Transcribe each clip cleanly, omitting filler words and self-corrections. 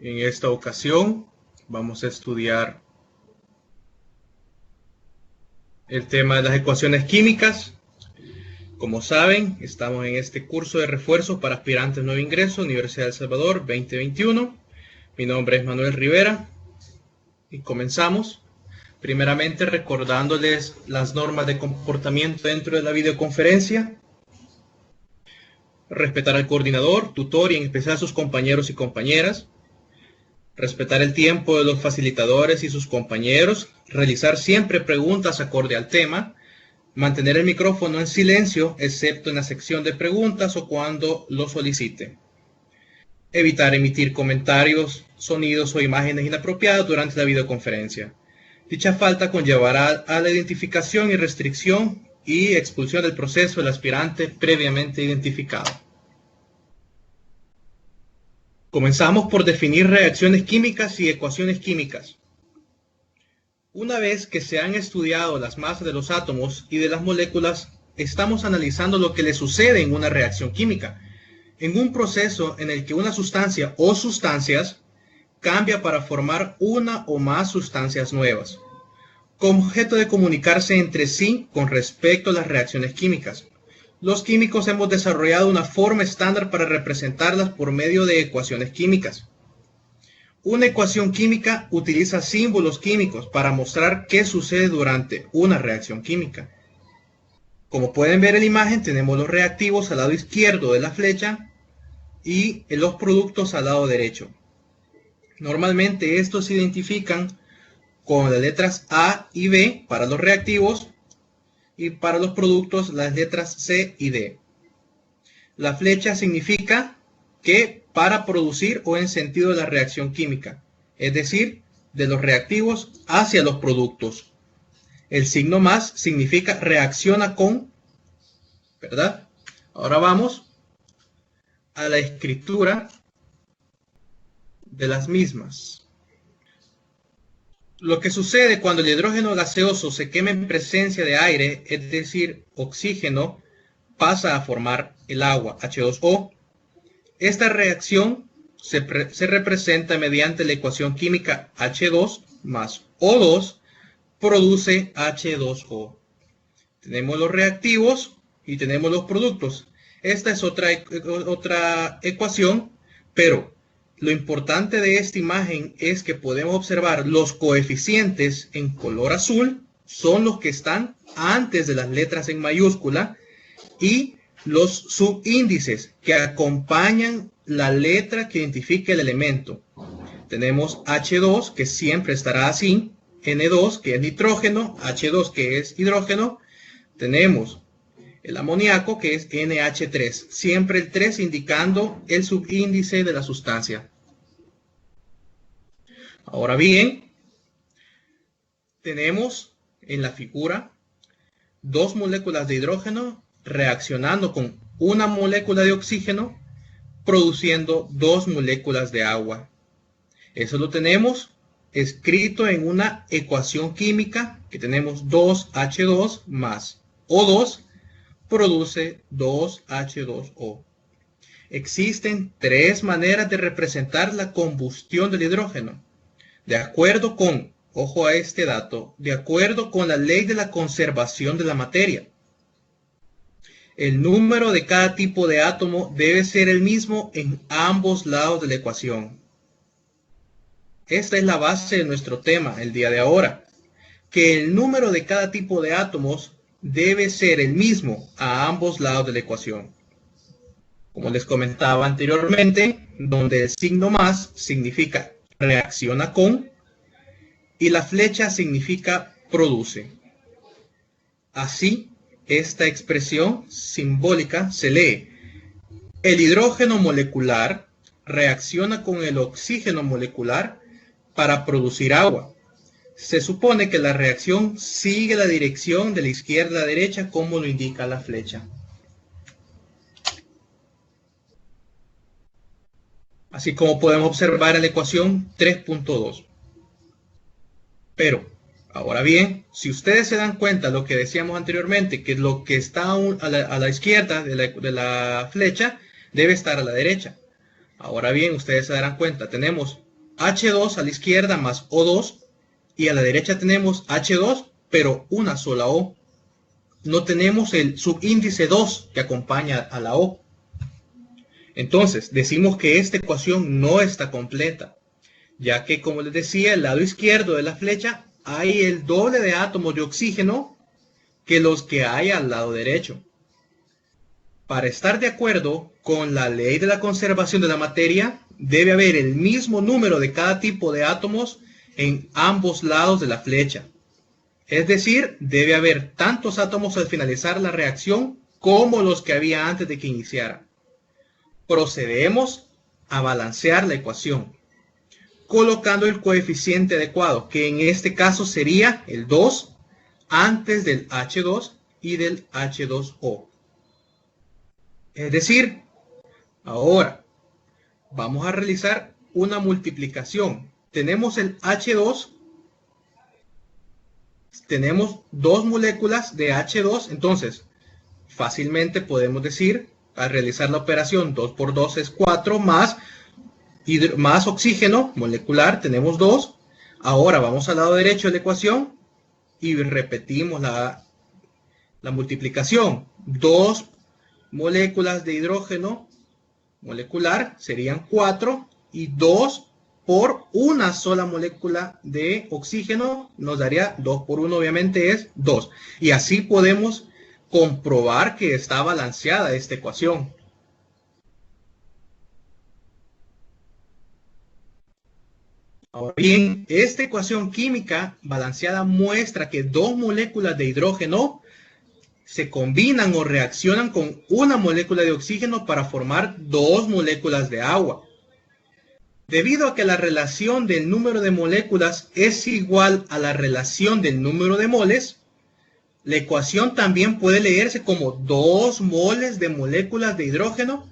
En esta ocasión vamos a estudiar el tema de las ecuaciones químicas. Como saben, estamos en este curso de refuerzo para aspirantes nuevo ingreso, Universidad de El Salvador 2021. Mi nombre es Manuel Rivera y comenzamos. Primeramente recordándoles las normas de comportamiento dentro de la videoconferencia. Respetar al coordinador, tutor y en especial a sus compañeros y compañeras. Respetar el tiempo de los facilitadores y sus compañeros. Realizar siempre preguntas acorde al tema. Mantener el micrófono en silencio, excepto en la sección de preguntas o cuando lo solicite. Evitar emitir comentarios, sonidos o imágenes inapropiadas durante la videoconferencia. Dicha falta conllevará a la identificación y restricción y expulsión del proceso del aspirante previamente identificado. Comenzamos por definir reacciones químicas y ecuaciones químicas. Una vez que se han estudiado las masas de los átomos y de las moléculas, estamos analizando lo que le sucede en una reacción química, en un proceso en el que una sustancia o sustancias cambia para formar una o más sustancias nuevas, con objeto de comunicarse entre sí con respecto a las reacciones químicas. Los químicos hemos desarrollado una forma estándar para representarlas por medio de ecuaciones químicas. Una ecuación química utiliza símbolos químicos para mostrar qué sucede durante una reacción química. Como pueden ver en la imagen, tenemos los reactivos al lado izquierdo de la flecha y los productos al lado derecho. Normalmente estos se identifican con las letras A y B para los reactivos y para los productos las letras C y D. La flecha significa que para producir o en sentido de la reacción química, es decir, de los reactivos hacia los productos. El signo más significa reacciona con, ¿verdad? Ahora vamos a la escritura de las mismas. Lo que sucede cuando el hidrógeno gaseoso se quema en presencia de aire, es decir, oxígeno, pasa a formar el agua, H2O. Esta reacción se representa mediante la ecuación química H2 más O2 produce H2O. Tenemos los reactivos y tenemos los productos. Esta es otra ecuación, pero lo importante de esta imagen es que podemos observar los coeficientes en color azul son los que están antes de las letras en mayúscula y los subíndices que acompañan la letra que identifica el elemento. Tenemos H2 que siempre estará así, N2 que es nitrógeno, H2 que es hidrógeno, tenemos el amoníaco que es NH3, siempre el 3 indicando el subíndice de la sustancia. Ahora bien, tenemos en la figura dos moléculas de hidrógeno reaccionando con una molécula de oxígeno, produciendo dos moléculas de agua. Eso lo tenemos escrito en una ecuación química que tenemos 2H2 más O2 produce 2H2O. Existen tres maneras de representar la combustión del hidrógeno. De acuerdo con, ojo a este dato, de acuerdo con la ley de la conservación de la materia. El número de cada tipo de átomo debe ser el mismo en ambos lados de la ecuación. Esta es la base de nuestro tema el día de ahora, que el número de cada tipo de átomos debe ser el mismo a ambos lados de la ecuación. Como les comentaba anteriormente, donde el signo más significa reacciona con y la flecha significa produce. Así, esta expresión simbólica se lee: el hidrógeno molecular reacciona con el oxígeno molecular para producir agua. Se supone que la reacción sigue la dirección de la izquierda a derecha como lo indica la flecha. Así como podemos observar en la ecuación 3.2. Pero, ahora bien, si ustedes se dan cuenta de lo que decíamos anteriormente, que lo que está a la izquierda de la flecha debe estar a la derecha. Ahora bien, ustedes se darán cuenta, tenemos H2 a la izquierda más O2 y a la derecha tenemos H2 pero una sola O. No tenemos el subíndice 2 que acompaña a la O. Entonces decimos que esta ecuación no está completa, ya que, como les decía, el lado izquierdo de la flecha hay el doble de átomos de oxígeno que los que hay al lado derecho. Para estar de acuerdo con la ley de la conservación de la materia, debe haber el mismo número de cada tipo de átomos en ambos lados de la flecha. Es decir, debe haber tantos átomos al finalizar la reacción como los que había antes de que iniciara. Procedemos a balancear la ecuación, colocando el coeficiente adecuado, que en este caso sería el 2 antes del H2 y del H2O. Es decir, ahora vamos a realizar una multiplicación. Tenemos el H2, tenemos dos moléculas de H2, entonces fácilmente podemos decir, al realizar la operación 2 por 2 es 4, más oxígeno molecular, tenemos 2. Ahora vamos al lado derecho de la ecuación y repetimos la multiplicación. 2 moléculas de hidrógeno molecular serían 4 y 2 por una sola molécula de oxígeno nos daría 2 por 1, obviamente es 2. Y así podemos comprobar que está balanceada esta ecuación. Ahora bien, esta ecuación química balanceada muestra que dos moléculas de hidrógeno se combinan o reaccionan con una molécula de oxígeno para formar dos moléculas de agua. Debido a que la relación del número de moléculas es igual a la relación del número de moles, la ecuación también puede leerse como 2 moles de moléculas de hidrógeno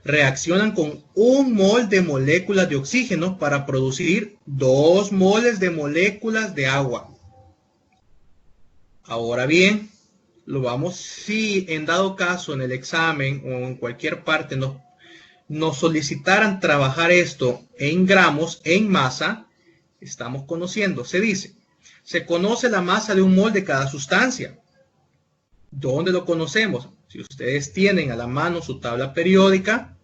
reaccionan con 1 mol de moléculas de oxígeno para producir 2 moles de moléculas de agua. Ahora bien, si en dado caso en el examen o en cualquier parte nos solicitaran trabajar esto en gramos, en masa, estamos conociendo, se conoce la masa de un mol de cada sustancia. ¿Dónde lo conocemos? Si ustedes tienen a la mano su tabla periódica,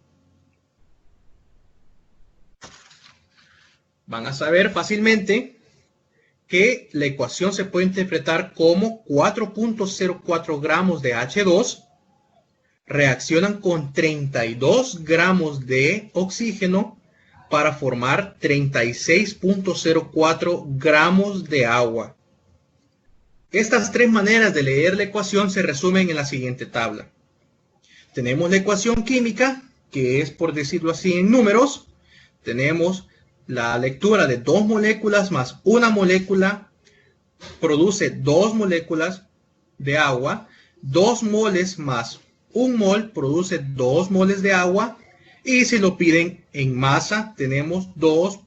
van a saber fácilmente que la ecuación se puede interpretar como 4.04 gramos de H2 reaccionan con 32 gramos de oxígeno para formar 36.04 gramos de agua. Estas tres maneras de leer la ecuación se resumen en la siguiente tabla. Tenemos la ecuación química, que es, por decirlo así, en números. Tenemos la lectura de dos moléculas más una molécula produce 2 moléculas de agua. 2 moles más 1 mol produce 2 moles de agua. Y si lo piden en masa, tenemos 2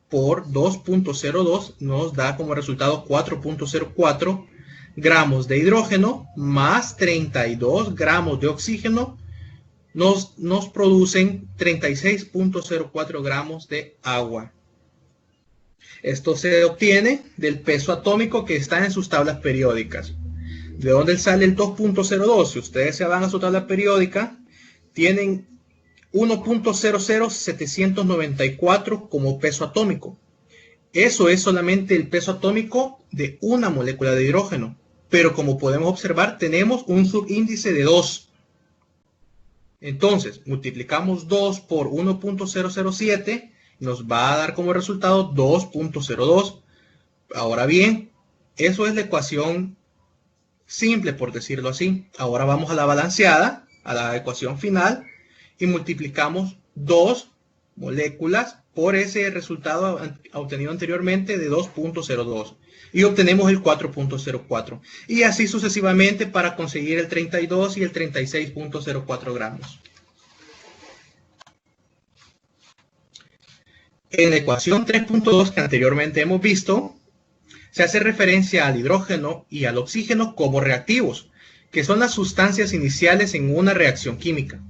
por 2.02 nos da como resultado 4.04 gramos de hidrógeno más 32 gramos de oxígeno nos producen 36.04 gramos de agua. Esto se obtiene del peso atómico que está en sus tablas periódicas. ¿De dónde sale el 2.02? Si ustedes se van a su tabla periódica, tienen 1.00794 como peso atómico. Eso es solamente el peso atómico de una molécula de hidrógeno. Pero como podemos observar, tenemos un subíndice de 2. Entonces, multiplicamos 2 por 1.007, nos va a dar como resultado 2.02. Ahora bien, eso es la ecuación simple, por decirlo así. Ahora vamos a la balanceada, a la ecuación final, y multiplicamos 2 moléculas por ese resultado obtenido anteriormente de 2.02 y obtenemos el 4.04 y así sucesivamente para conseguir el 32 y el 36.04 gramos. En la ecuación 3.2 que anteriormente hemos visto, se hace referencia al hidrógeno y al oxígeno como reactivos, que son las sustancias iniciales en una reacción química.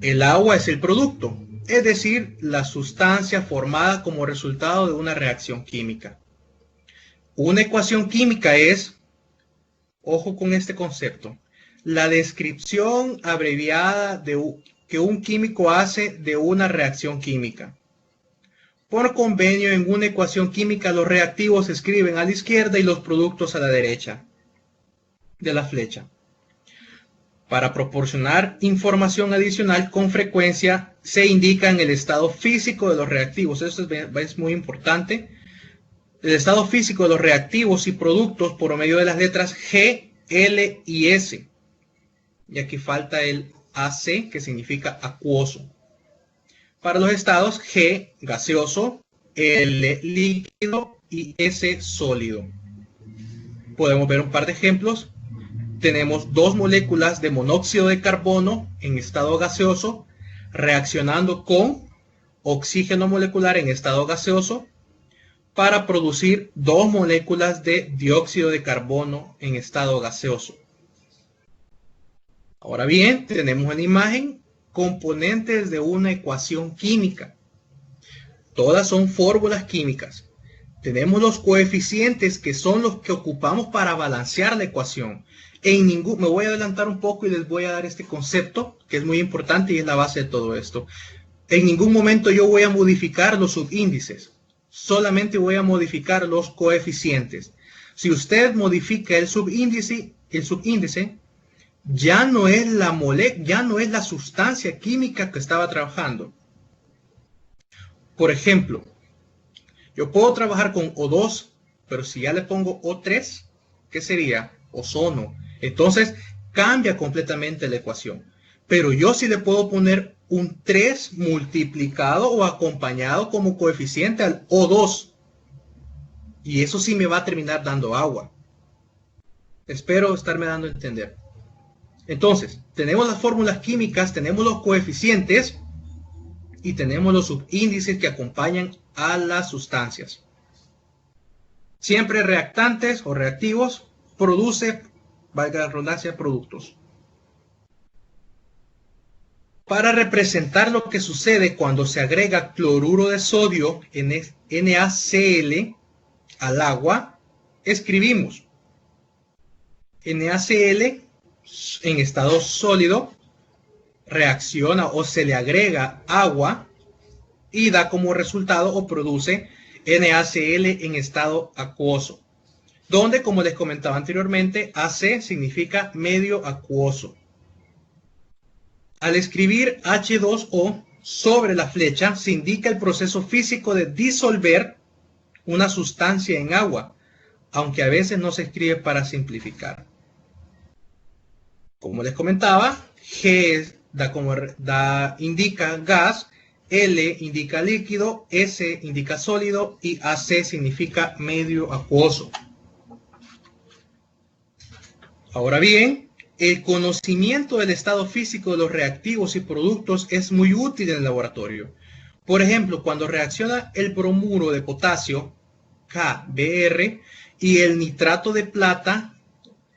El agua es el producto, es decir, la sustancia formada como resultado de una reacción química. Una ecuación química es, ojo con este concepto, la descripción abreviada que un químico hace de una reacción química. Por convenio, en una ecuación química los reactivos se escriben a la izquierda y los productos a la derecha de la flecha. Para proporcionar información adicional, con frecuencia se indica en el estado físico de los reactivos. Esto es muy importante. El estado físico de los reactivos y productos por medio de las letras G, L y S. Y aquí falta el AC, que significa acuoso. Para los estados G, gaseoso, L, líquido y S, sólido. Podemos ver un par de ejemplos. Tenemos dos moléculas de monóxido de carbono en estado gaseoso reaccionando con oxígeno molecular en estado gaseoso para producir dos moléculas de dióxido de carbono en estado gaseoso. Ahora bien, tenemos en la imagen componentes de una ecuación química. Todas son fórmulas químicas. Tenemos los coeficientes que son los que ocupamos para balancear la ecuación. Me voy a adelantar un poco y les voy a dar este concepto que es muy importante y es la base de todo esto. En ningún momento yo voy a modificar los subíndices. Solamente voy a modificar los coeficientes. Si usted modifica el subíndice ya no es la sustancia química que estaba trabajando. Por ejemplo, yo puedo trabajar con O2, pero si ya le pongo O3, ¿qué sería? Ozono. Entonces cambia completamente la ecuación. Pero yo sí le puedo poner un 3 multiplicado o acompañado como coeficiente al O2. Y eso sí me va a terminar dando agua. Espero estarme dando a entender. Entonces, tenemos las fórmulas químicas, tenemos los coeficientes y tenemos los subíndices que acompañan a las sustancias. Siempre reactantes o reactivos produce, valga la redundancia, productos. Para representar lo que sucede cuando se agrega cloruro de sodio, NaCl, al agua, escribimos NaCl en estado sólido reacciona o se le agrega agua y da como resultado o produce NaCl en estado acuoso, donde, como les comentaba anteriormente, AC significa medio acuoso. Al escribir H2O sobre la flecha se indica el proceso físico de disolver una sustancia en agua, aunque a veces no se escribe para simplificar. Como les comentaba, G indica gas, L indica líquido, S indica sólido y AC significa medio acuoso. Ahora bien, el conocimiento del estado físico de los reactivos y productos es muy útil en el laboratorio. Por ejemplo, cuando reacciona el bromuro de potasio, KBr, y el nitrato de plata,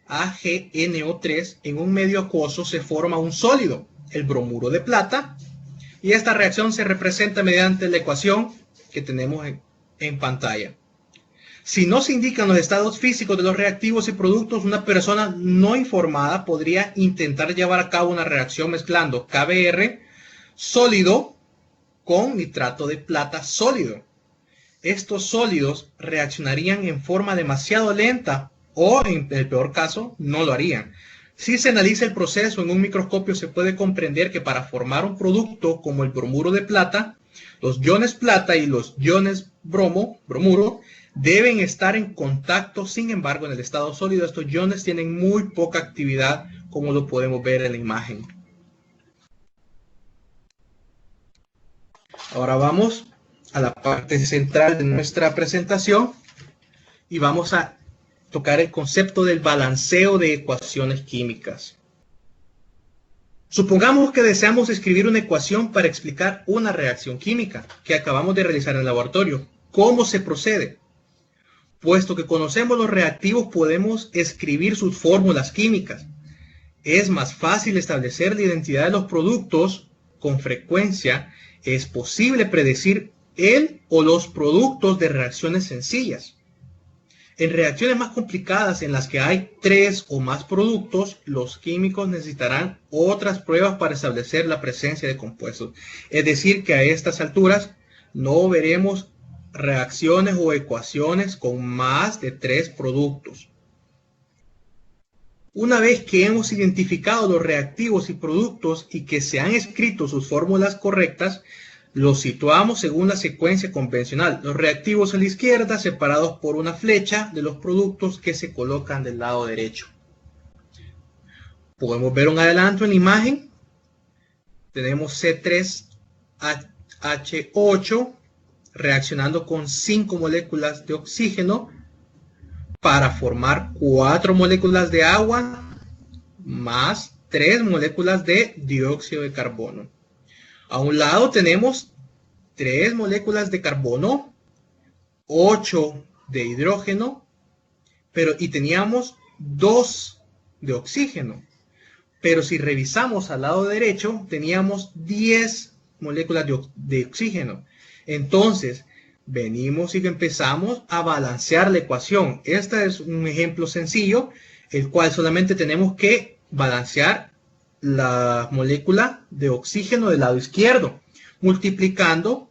AgNO3, en un medio acuoso se forma un sólido, el bromuro de plata, y esta reacción se representa mediante la ecuación que tenemos en pantalla. Si no se indican los estados físicos de los reactivos y productos, una persona no informada podría intentar llevar a cabo una reacción mezclando KBr sólido con nitrato de plata sólido. Estos sólidos reaccionarían en forma demasiado lenta o, en el peor caso, no lo harían. Si se analiza el proceso en un microscopio, se puede comprender que para formar un producto como el bromuro de plata, los iones plata y los iones bromuro, deben estar en contacto. Sin embargo, en el estado sólido, estos iones tienen muy poca actividad, como lo podemos ver en la imagen. Ahora vamos a la parte central de nuestra presentación y vamos a tocar el concepto del balanceo de ecuaciones químicas. Supongamos que deseamos escribir una ecuación para explicar una reacción química que acabamos de realizar en el laboratorio. ¿Cómo se procede? Puesto que conocemos los reactivos, podemos escribir sus fórmulas químicas. Es más fácil establecer la identidad de los productos. Con frecuencia, es posible predecir el o los productos de reacciones sencillas. En reacciones más complicadas en las que hay 3 o más productos, los químicos necesitarán otras pruebas para establecer la presencia de compuestos. Es decir, que a estas alturas no veremos reacciones o ecuaciones con más de 3 productos. Una vez que hemos identificado los reactivos y productos y que se han escrito sus fórmulas correctas, los situamos según la secuencia convencional. Los reactivos a la izquierda separados por una flecha de los productos que se colocan del lado derecho. Podemos ver un adelanto en la imagen. Tenemos C3H8 reaccionando con 5 moléculas de oxígeno para formar 4 moléculas de agua más 3 moléculas de dióxido de carbono. A un lado tenemos 3 moléculas de carbono, 8 de hidrógeno, y teníamos 2 de oxígeno. Pero si revisamos al lado derecho, teníamos 10 moléculas de oxígeno. Entonces, venimos y empezamos a balancear la ecuación. Este es un ejemplo sencillo, el cual solamente tenemos que balancear la molécula de oxígeno del lado izquierdo, multiplicando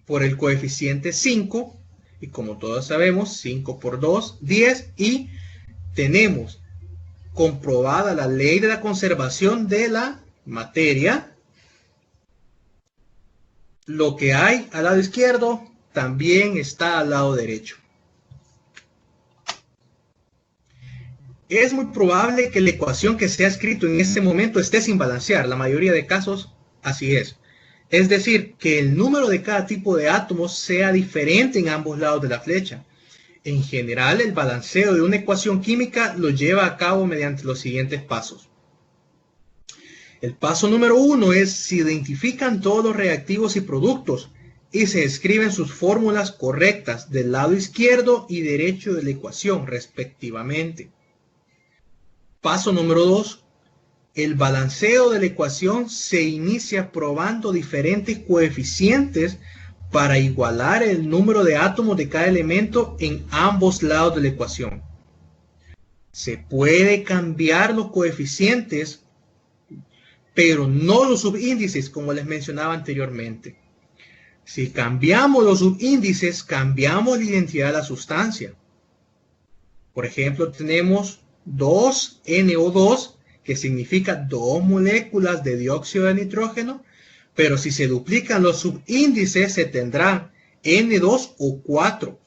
por el coeficiente 5, y como todos sabemos, 5 por 2, 10, y tenemos comprobada la ley de la conservación de la materia. Lo que hay al lado izquierdo también está al lado derecho. Es muy probable que la ecuación que se ha escrito en este momento esté sin balancear. La mayoría de casos así es. Es decir, que el número de cada tipo de átomos sea diferente en ambos lados de la flecha. En general, el balanceo de una ecuación química lo lleva a cabo mediante los siguientes pasos. El paso número 1 es: se identifican todos los reactivos y productos y se escriben sus fórmulas correctas del lado izquierdo y derecho de la ecuación, respectivamente. Paso número 2. El balanceo de la ecuación se inicia probando diferentes coeficientes para igualar el número de átomos de cada elemento en ambos lados de la ecuación. Se puede cambiar los coeficientes, pero no los subíndices, como les mencionaba anteriormente. Si cambiamos los subíndices, cambiamos la identidad de la sustancia. Por ejemplo, tenemos 2NO2, que significa 2 moléculas de dióxido de nitrógeno, pero si se duplican los subíndices, se tendrá N2O4,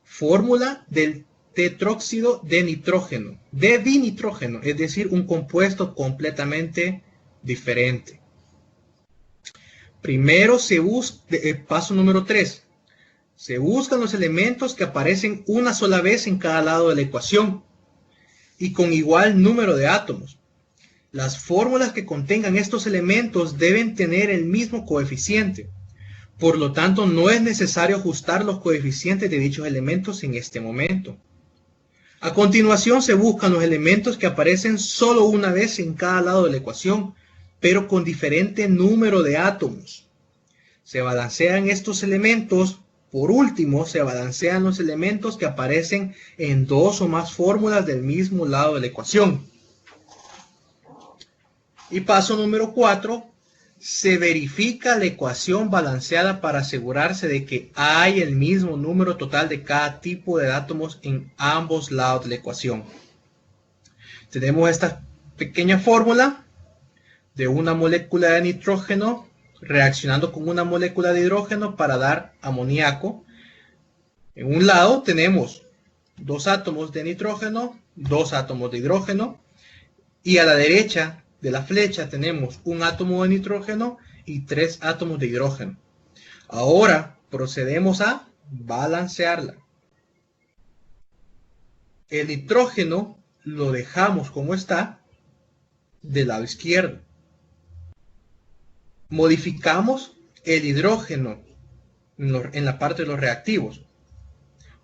fórmula del tetróxido de nitrógeno, de dinitrógeno, es decir, un compuesto completamente diferente. Primero se busca, paso número 3, se buscan los elementos que aparecen una sola vez en cada lado de la ecuación y con igual número de átomos. Las fórmulas que contengan estos elementos deben tener el mismo coeficiente. Por lo tanto, no es necesario ajustar los coeficientes de dichos elementos en este momento. A continuación, se buscan los elementos que aparecen solo una vez en cada lado de la ecuación, pero con diferente número de átomos. Se balancean estos elementos. Por último, se balancean los elementos que aparecen en 2 o más fórmulas del mismo lado de la ecuación. Y paso número 4, se verifica la ecuación balanceada para asegurarse de que hay el mismo número total de cada tipo de átomos en ambos lados de la ecuación. Tenemos esta pequeña fórmula de una molécula de nitrógeno reaccionando con una molécula de hidrógeno para dar amoníaco. En un lado tenemos 2 átomos de nitrógeno, 2 átomos de hidrógeno, y a la derecha de la flecha tenemos un átomo de nitrógeno y 3 átomos de hidrógeno. Ahora procedemos a balancearla. El nitrógeno lo dejamos como está del lado izquierdo. Modificamos el hidrógeno en la parte de los reactivos.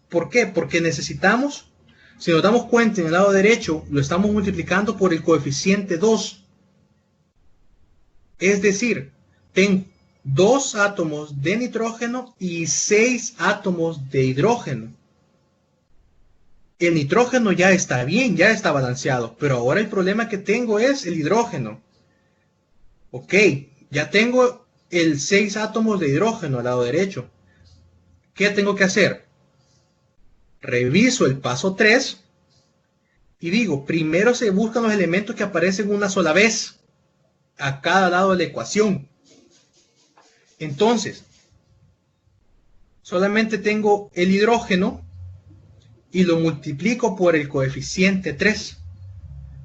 ¿Por qué? Porque necesitamos, si nos damos cuenta en el lado derecho, lo estamos multiplicando por el coeficiente 2. Es decir, 2 átomos de nitrógeno y 6 átomos de hidrógeno. El nitrógeno ya está bien, ya está balanceado, pero ahora el problema que tengo es el hidrógeno. Ok, ya tengo el 6 átomos de hidrógeno al lado derecho. ¿Qué tengo que hacer? Reviso el paso 3 y digo, primero se buscan los elementos que aparecen una sola vez a cada lado de la ecuación. Entonces, solamente tengo el hidrógeno y lo multiplico por el coeficiente 3,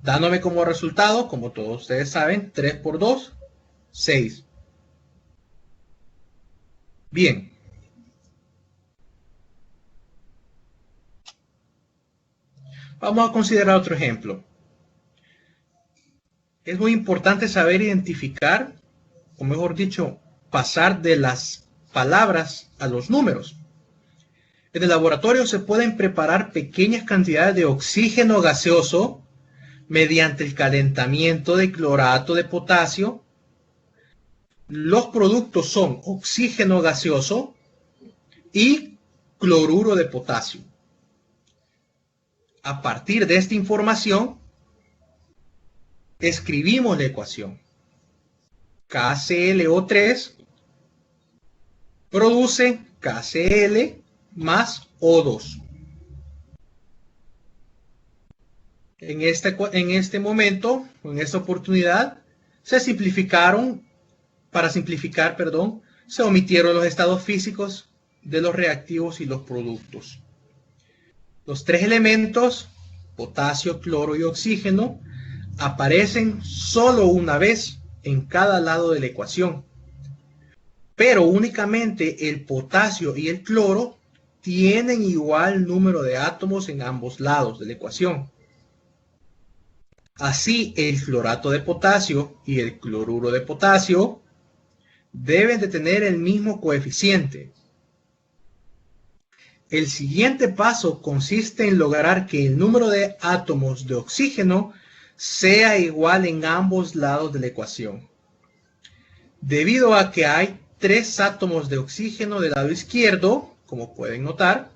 dándome como resultado, como todos ustedes saben, 3 por 2, 6. Bien. Vamos a considerar otro ejemplo. Es muy importante saber identificar, o mejor dicho, pasar de las palabras a los números. En el laboratorio se pueden preparar pequeñas cantidades de oxígeno gaseoso mediante el calentamiento de clorato de potasio. Los productos son oxígeno gaseoso y cloruro de potasio. A partir de esta información, escribimos la ecuación. KClO3 produce KCl más O2. En este momento, en esta oportunidad, para simplificar, se omitieron los estados físicos de los reactivos y los productos. Los 3 elementos, potasio, cloro y oxígeno, aparecen solo una vez en cada lado de la ecuación. Pero únicamente el potasio y el cloro tienen igual número de átomos en ambos lados de la ecuación. Así, el clorato de potasio y el cloruro de potasio deben de tener el mismo coeficiente. El siguiente paso consiste en lograr que el número de átomos de oxígeno sea igual en ambos lados de la ecuación. Debido a que hay 3 átomos de oxígeno del lado izquierdo, como pueden notar,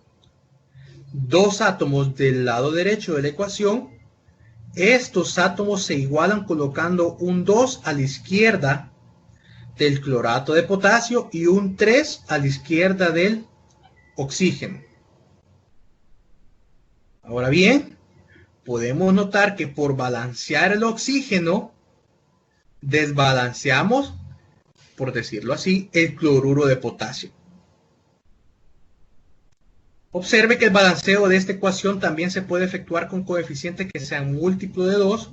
2 átomos del lado derecho de la ecuación, estos átomos se igualan colocando un 2 a la izquierda del clorato de potasio y un 3 a la izquierda del oxígeno. Ahora bien, podemos notar que por balancear el oxígeno, desbalanceamos, por decirlo así, el cloruro de potasio. Observe que el balanceo de esta ecuación también se puede efectuar con coeficientes que sean múltiplo de 2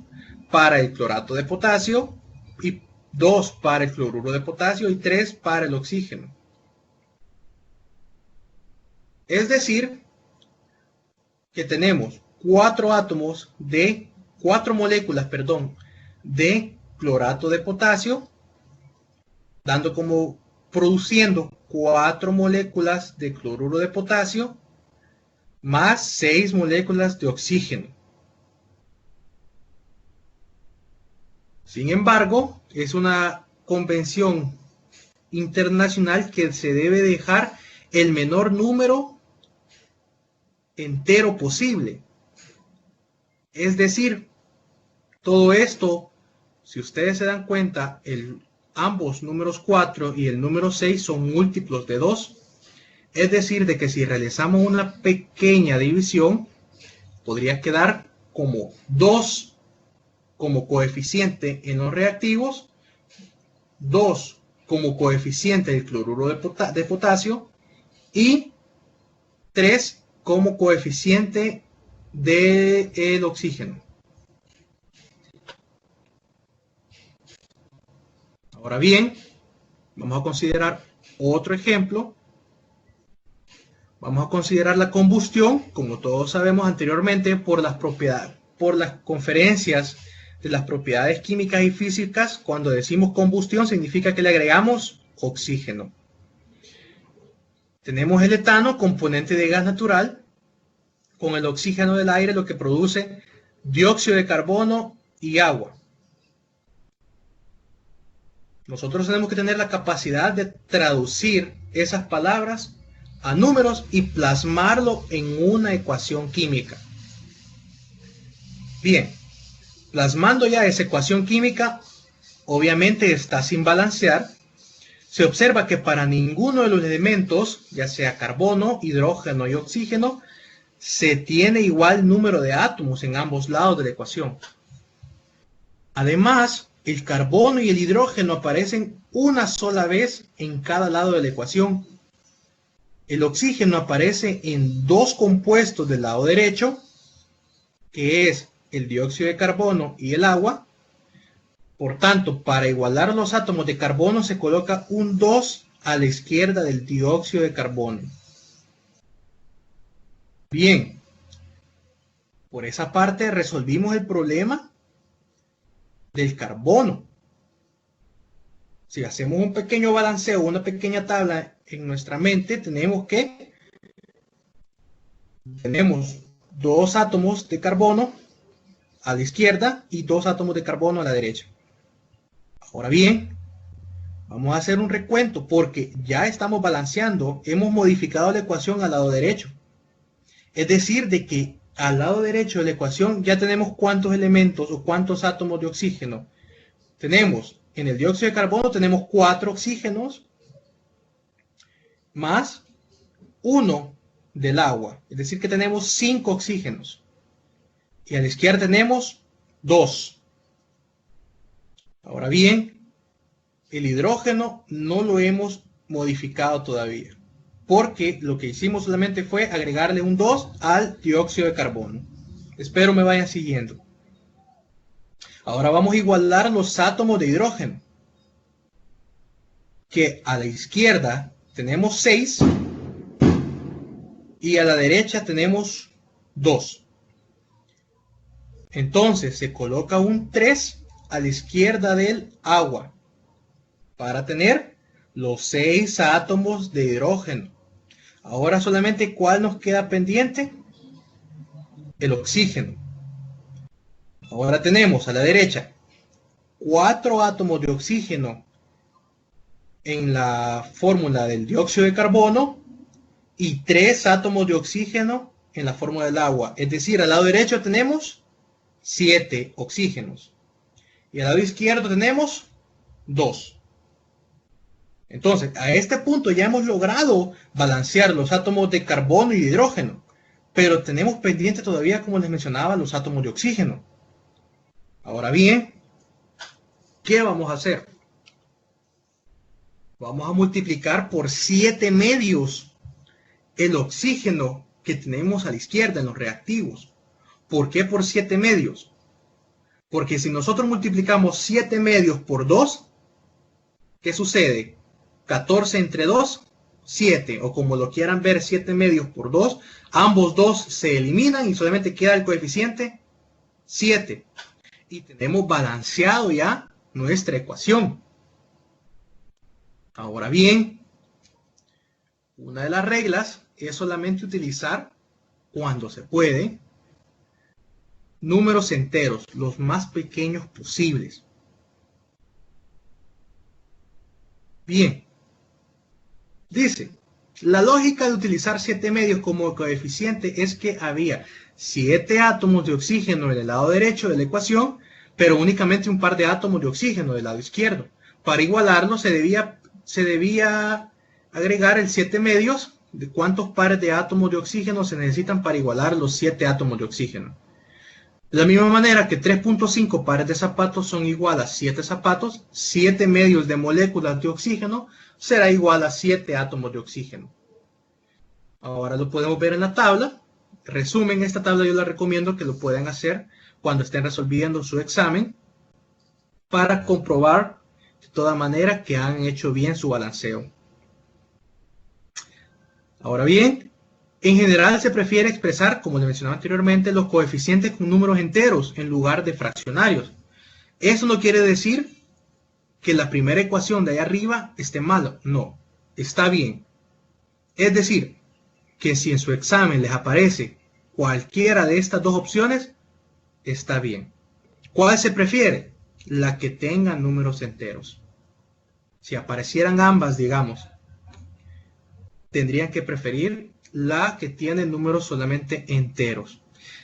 para el clorato de potasio y 2 para el cloruro de potasio y 3 para el oxígeno. Es decir, que tenemos 4 moléculas de clorato de potasio, produciendo 4 moléculas de cloruro de potasio, más 6 moléculas de oxígeno. Sin embargo, es una convención internacional que se debe dejar el menor número entero posible. Es decir, todo esto, si ustedes se dan cuenta, ambos números 4 y el número 6 son múltiplos de 2. Es decir, de que si realizamos una pequeña división, podría quedar como 2 como coeficiente en los reactivos, 2 como coeficiente del cloruro de potasio y 3 como coeficiente del oxígeno. Ahora bien, vamos a considerar otro ejemplo. Vamos a considerar la combustión, como todos sabemos anteriormente, por las conferencias de las propiedades químicas y físicas. Cuando decimos combustión significa que le agregamos oxígeno. Tenemos el etano, componente de gas natural, con el oxígeno del aire, lo que produce dióxido de carbono y agua. Nosotros tenemos que tener la capacidad de traducir esas palabras a números y plasmarlo en una ecuación química. Bien, plasmando ya esa ecuación química, obviamente está sin balancear. Se observa que para ninguno de los elementos, ya sea carbono, hidrógeno y oxígeno, se tiene igual número de átomos en ambos lados de la ecuación. Además, el carbono y el hidrógeno aparecen una sola vez en cada lado de la ecuación. El oxígeno aparece en dos compuestos del lado derecho, que es el dióxido de carbono y el agua. Por tanto, para igualar los átomos de carbono se coloca un 2 a la izquierda del dióxido de carbono. Bien, por esa parte resolvimos el problema del carbono. Si hacemos un pequeño balanceo, una pequeña tabla en nuestra mente, tenemos dos átomos de carbono a la izquierda y dos átomos de carbono a la derecha. Ahora bien, vamos a hacer un recuento porque ya estamos balanceando, hemos modificado la ecuación al lado derecho. Es decir, de que al lado derecho de la ecuación ya tenemos cuántos elementos o cuántos átomos de oxígeno. Tenemos, en el dióxido de carbono tenemos 4 oxígenos más 1 del agua. Es decir, que tenemos 5 oxígenos. Y a la izquierda tenemos 2. Ahora bien, el hidrógeno no lo hemos modificado todavía, porque lo que hicimos solamente fue agregarle un 2 al dióxido de carbono. Espero me vayan siguiendo. Ahora vamos a igualar los átomos de hidrógeno, que a la izquierda tenemos 6 y a la derecha tenemos 2. Entonces se coloca un 3 a la izquierda del agua para tener los 6 átomos de hidrógeno. Ahora solamente ¿cuál nos queda pendiente? El oxígeno. Ahora tenemos a la derecha 4 átomos de oxígeno en la fórmula del dióxido de carbono y 3 átomos de oxígeno en la fórmula del agua. Es decir, al lado derecho tenemos 7 oxígenos y al lado izquierdo tenemos 2. Entonces, a este punto ya hemos logrado balancear los átomos de carbono y de hidrógeno, pero tenemos pendiente todavía, como les mencionaba, los átomos de oxígeno. Ahora bien, ¿qué vamos a hacer? Vamos a multiplicar por 7 medios el oxígeno que tenemos a la izquierda en los reactivos. ¿Por qué por 7 medios? Porque si nosotros multiplicamos 7 medios por 2, ¿qué sucede? 14 entre 2, 7, o como lo quieran ver, 7 medios por 2, ambos 2 se eliminan y solamente queda el coeficiente 7. Y tenemos balanceado ya nuestra ecuación. Ahora bien, una de las reglas es solamente utilizar, cuando se puede, números enteros, los más pequeños posibles. Bien, dice, la lógica de utilizar 7 medios como coeficiente es que había 7 átomos de oxígeno en el lado derecho de la ecuación, pero únicamente un par de átomos de oxígeno del lado izquierdo. Para igualarlo se debía agregar el 7 medios de cuántos pares de átomos de oxígeno se necesitan para igualar los 7 átomos de oxígeno. De la misma manera que 3.5 pares de zapatos son igual a 7 zapatos, 7 medios de moléculas de oxígeno será igual a 7 átomos de oxígeno. Ahora lo podemos ver en la tabla. Resumen, esta tabla yo la recomiendo que lo puedan hacer cuando estén resolviendo su examen para comprobar de toda manera que han hecho bien su balanceo. Ahora bien, en general se prefiere expresar, como le mencionaba anteriormente, los coeficientes con números enteros en lugar de fraccionarios. Eso no quiere decir que la primera ecuación de ahí arriba esté mala. No, está bien. Es decir, que si en su examen les aparece cualquiera de estas dos opciones, está bien. ¿Cuál se prefiere? La que tenga números enteros. Si aparecieran ambas, digamos, tendrían que preferir la que tiene números solamente enteros.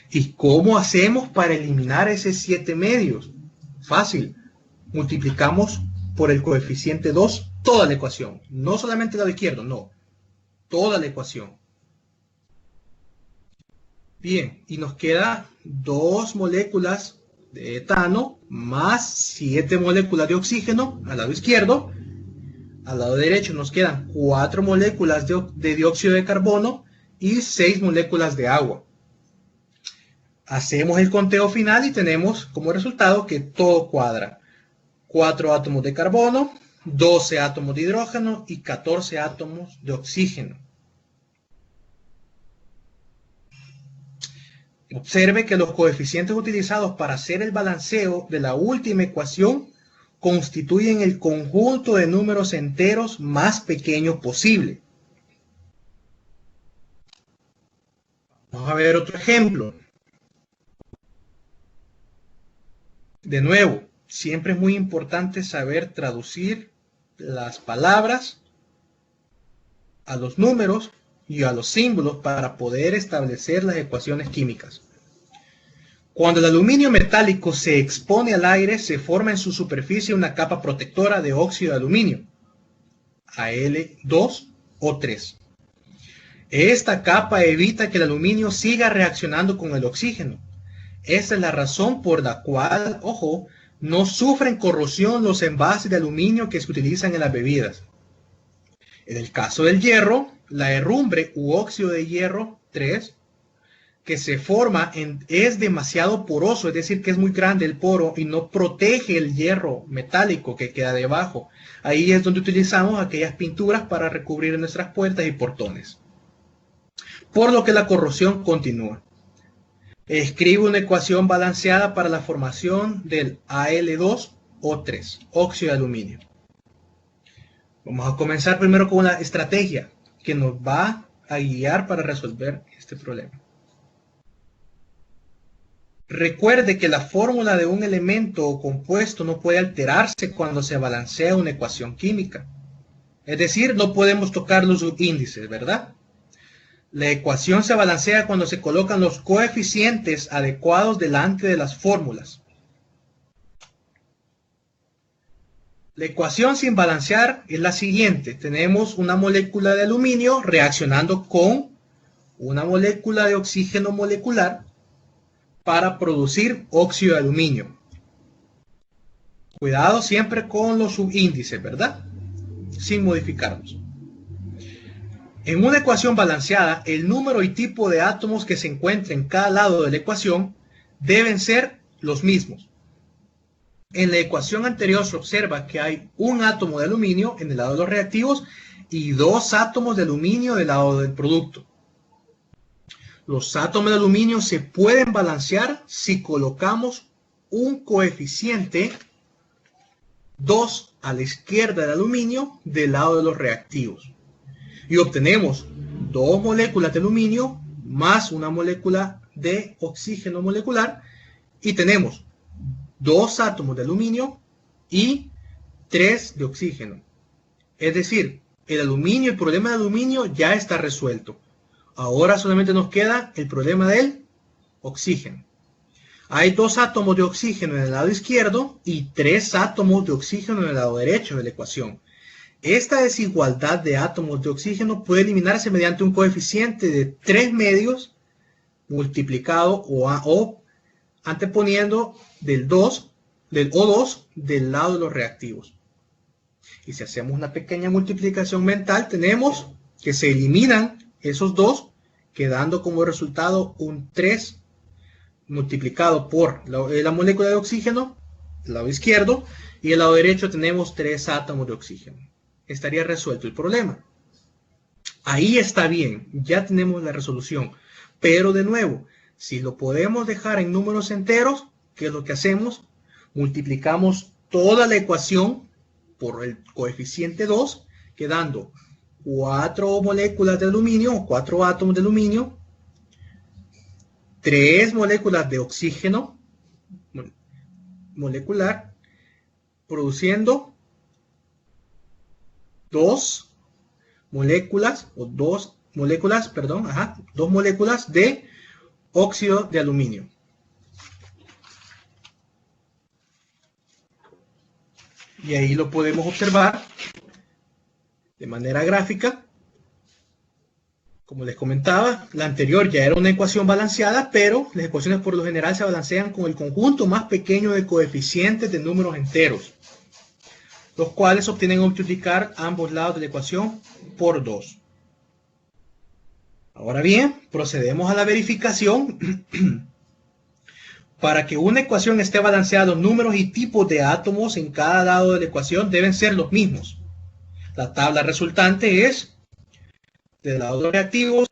¿Y cómo hacemos para eliminar ese 7 medios? Fácil. Multiplicamos por el coeficiente 2 toda la ecuación. No solamente el lado izquierdo, no. Toda la ecuación. Bien, y nos queda 2 moléculas de etano más 7 moléculas de oxígeno al lado izquierdo. Al lado derecho nos quedan 4 moléculas de dióxido de carbono y 6 moléculas de agua. Hacemos el conteo final y tenemos como resultado que todo cuadra. 4 átomos de carbono, 12 átomos de hidrógeno y 14 átomos de oxígeno. Observe que los coeficientes utilizados para hacer el balanceo de la última ecuación constituyen el conjunto de números enteros más pequeño posible. Vamos a ver otro ejemplo. De nuevo, siempre es muy importante saber traducir las palabras a los números y a los símbolos para poder establecer las ecuaciones químicas. Cuando el aluminio metálico se expone al aire, se forma en su superficie una capa protectora de óxido de aluminio, Al2O3. Esta capa evita que el aluminio siga reaccionando con el oxígeno. Esta es la razón por la cual, ojo, no sufren corrosión los envases de aluminio que se utilizan en las bebidas. En el caso del hierro, la herrumbre u óxido de hierro 3 que se forma es demasiado poroso, es decir, que es muy grande el poro y no protege el hierro metálico que queda debajo. Ahí es donde utilizamos aquellas pinturas para recubrir nuestras puertas y portones. Por lo que la corrosión continúa. Escribe una ecuación balanceada para la formación del Al2O3, óxido de aluminio. Vamos a comenzar primero con una estrategia que nos va a guiar para resolver este problema. Recuerde que la fórmula de un elemento o compuesto no puede alterarse cuando se balancea una ecuación química. Es decir, no podemos tocar los subíndices, ¿verdad? La ecuación se balancea cuando se colocan los coeficientes adecuados delante de las fórmulas. La ecuación sin balancear es la siguiente. Tenemos una molécula de aluminio reaccionando con una molécula de oxígeno molecular para producir óxido de aluminio. Cuidado siempre con los subíndices, ¿verdad? Sin modificarlos. En una ecuación balanceada, el número y tipo de átomos que se encuentren en cada lado de la ecuación deben ser los mismos. En la ecuación anterior se observa que hay un átomo de aluminio en el lado de los reactivos y 2 átomos de aluminio del lado del producto. Los átomos de aluminio se pueden balancear si colocamos un coeficiente 2 a la izquierda del aluminio del lado de los reactivos. Y obtenemos 2 moléculas de aluminio más una molécula de oxígeno molecular y tenemos 2 átomos de aluminio y 3 de oxígeno. Es decir, el problema de aluminio ya está resuelto. Ahora solamente nos queda el problema del oxígeno. Hay 2 átomos de oxígeno en el lado izquierdo y 3 átomos de oxígeno en el lado derecho de la ecuación. Esta desigualdad de átomos de oxígeno puede eliminarse mediante un coeficiente de 3 medios multiplicado o anteponiendo del O2 del lado de los reactivos. Y si hacemos una pequeña multiplicación mental, tenemos que se eliminan esos 2, quedando como resultado un 3 multiplicado por la molécula de oxígeno, el lado izquierdo, y el lado derecho tenemos 3 átomos de oxígeno. Estaría resuelto el problema. Ahí está bien, ya tenemos la resolución. Pero de nuevo, si lo podemos dejar en números enteros, ¿qué es lo que hacemos? Multiplicamos toda la ecuación por el coeficiente 2, quedando 4 moléculas de aluminio, 4 átomos de aluminio, 3 moléculas de oxígeno molecular, produciendo dos moléculas, perdón, dos moléculas de óxido de aluminio. Y ahí lo podemos observar de manera gráfica. Como les comentaba, la anterior ya era una ecuación balanceada, pero las ecuaciones por lo general se balancean con el conjunto más pequeño de coeficientes de números enteros, los cuales obtienen multiplicar ambos lados de la ecuación por 2. Ahora bien, procedemos a la verificación. Para que una ecuación esté balanceada, los números y tipos de átomos en cada lado de la ecuación deben ser los mismos. La tabla resultante es, del lado de los reactivos,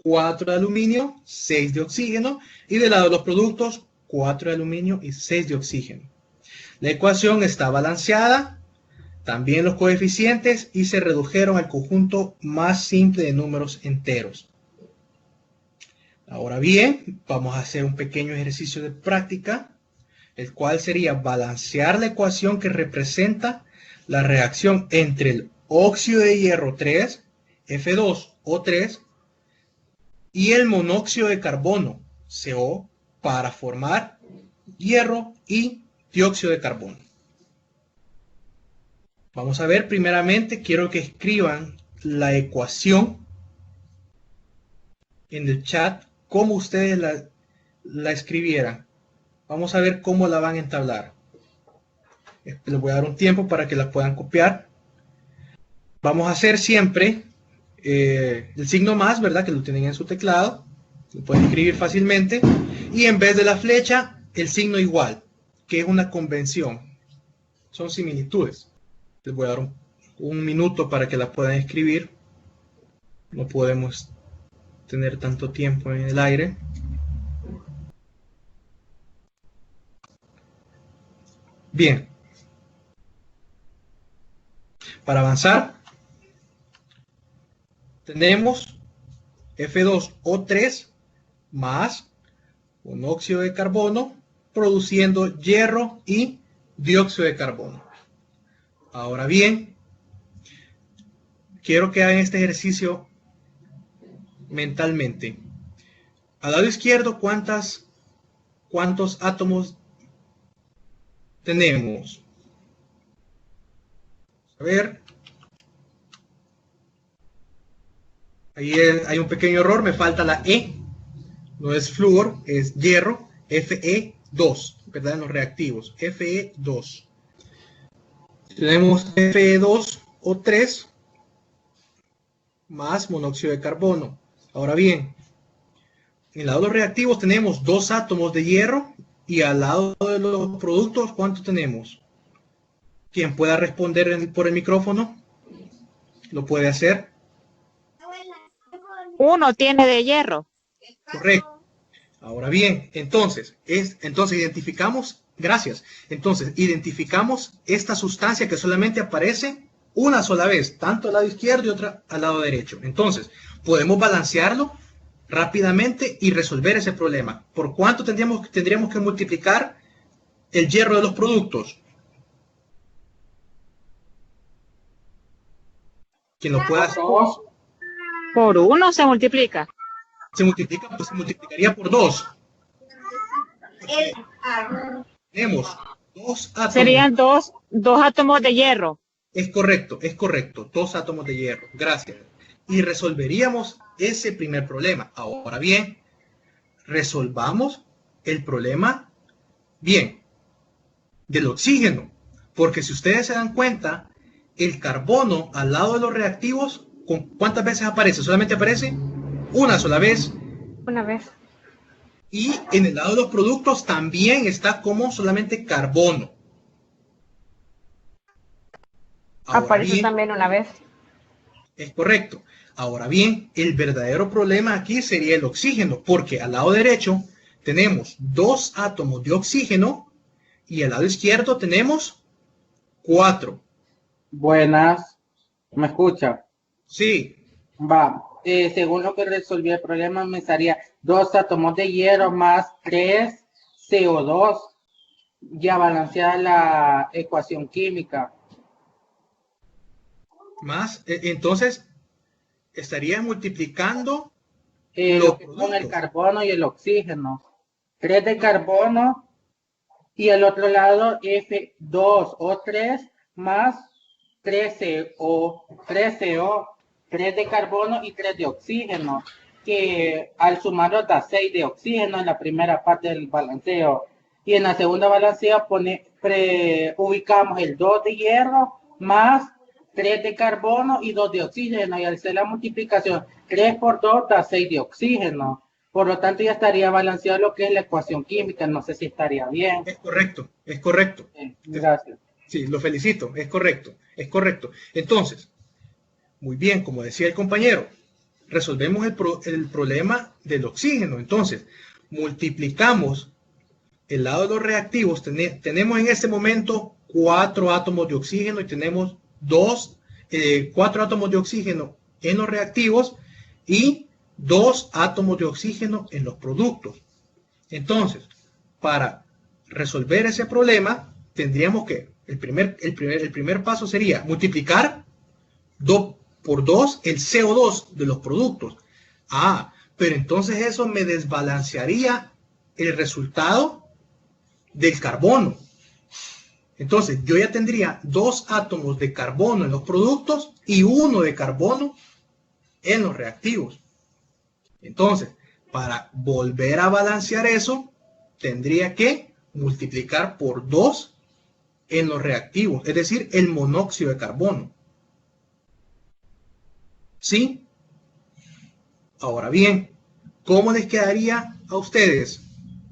4 de aluminio, 6 de oxígeno, y del lado de los productos, 4 de aluminio y 6 de oxígeno. La ecuación está balanceada, también los coeficientes, y se redujeron al conjunto más simple de números enteros. Ahora bien, vamos a hacer un pequeño ejercicio de práctica, el cual sería balancear la ecuación que representa la reacción entre el óxido de hierro 3, F2O3, y el monóxido de carbono, CO, para formar hierro y dióxido de carbono. Vamos a ver, primeramente, quiero que escriban la ecuación en el chat, como ustedes la escribieran. Vamos a ver cómo la van a entablar. Les voy a dar un tiempo para que la puedan copiar. Vamos a hacer siempre el signo más, ¿verdad? Que lo tienen en su teclado. Lo pueden escribir fácilmente. Y en vez de la flecha, el signo igual, que es una convención. Son similitudes. Les voy a dar un minuto para que la puedan escribir. No podemos tener tanto tiempo en el aire. Bien. Para avanzar, tenemos F2O3 más monóxido de carbono produciendo hierro y dióxido de carbono. Ahora bien, quiero que hagan este ejercicio mentalmente. Al lado izquierdo, ¿cuántos átomos tenemos? A ver. Ahí hay un pequeño error, me falta la E. No es flúor, es hierro, Fe2, ¿verdad? En los reactivos, Fe2. Tenemos Fe2O3 más monóxido de carbono. Ahora bien, en el lado de los reactivos tenemos dos átomos de hierro y al lado de los productos, ¿cuántos tenemos? Quien pueda responder por el micrófono, lo puede hacer. Uno tiene de hierro. Correcto. Ahora bien, entonces identificamos, gracias, entonces identificamos esta sustancia que solamente aparece una sola vez, tanto al lado izquierdo y otra al lado derecho. Entonces, podemos balancearlo rápidamente y resolver ese problema. ¿Por cuánto tendríamos que multiplicar el hierro de los productos? ¿Quién lo pueda hacer? Por uno se multiplica. Se multiplica, pues se multiplicaría por 2. Tenemos dos átomos. Serían dos átomos de hierro. Es correcto, dos átomos de hierro, gracias. Y resolveríamos ese primer problema. Ahora bien, resolvamos el problema, bien, del oxígeno. Porque si ustedes se dan cuenta, el carbono al lado de los reactivos, ¿cuántas veces aparece? Solamente aparece una sola vez. Una vez. Y en el lado de los productos también está como solamente carbono. Aparece también una vez. Es correcto. Ahora bien, el verdadero problema aquí sería el oxígeno, porque al lado derecho tenemos dos átomos de oxígeno y al lado izquierdo tenemos 4. Buenas, ¿me escucha? Sí. Va, según lo que resolví el problema me salía 2 átomos de hierro más 3 CO2, ya balanceada la ecuación química. más, entonces estaría multiplicando lo que son el carbono y el oxígeno. 3 de carbono y al otro lado F2 o 3 más 13O, 3 de carbono y 3 de oxígeno, que al sumarlo da 6 de oxígeno en la primera parte del balanceo. Y en la segunda balancea ubicamos el 2 de hierro más 3 de carbono y 2 de oxígeno. Y al hacer la multiplicación, 3 por 2 da 6 de oxígeno. Por lo tanto, ya estaría balanceado lo que es la ecuación química. No sé si estaría bien. Es correcto, es correcto. Gracias. Sí, lo felicito, es correcto, es correcto. Entonces, muy bien, como decía el compañero, resolvemos el problema del oxígeno. Entonces, multiplicamos el lado de los reactivos. Tenemos en este momento 4 átomos de oxígeno y tenemos 4 átomos de oxígeno en los reactivos y 2 átomos de oxígeno en los productos. Entonces, para resolver ese problema, tendríamos que, el primer paso sería multiplicar por 2 el CO2 de los productos. Pero entonces eso me desbalancearía el resultado del carbono. Entonces, yo ya tendría 2 átomos de carbono en los productos y 1 de carbono en los reactivos. Entonces, para volver a balancear eso, tendría que multiplicar por 2 en los reactivos, es decir, el monóxido de carbono. ¿Sí? Ahora bien, ¿cómo les quedaría a ustedes?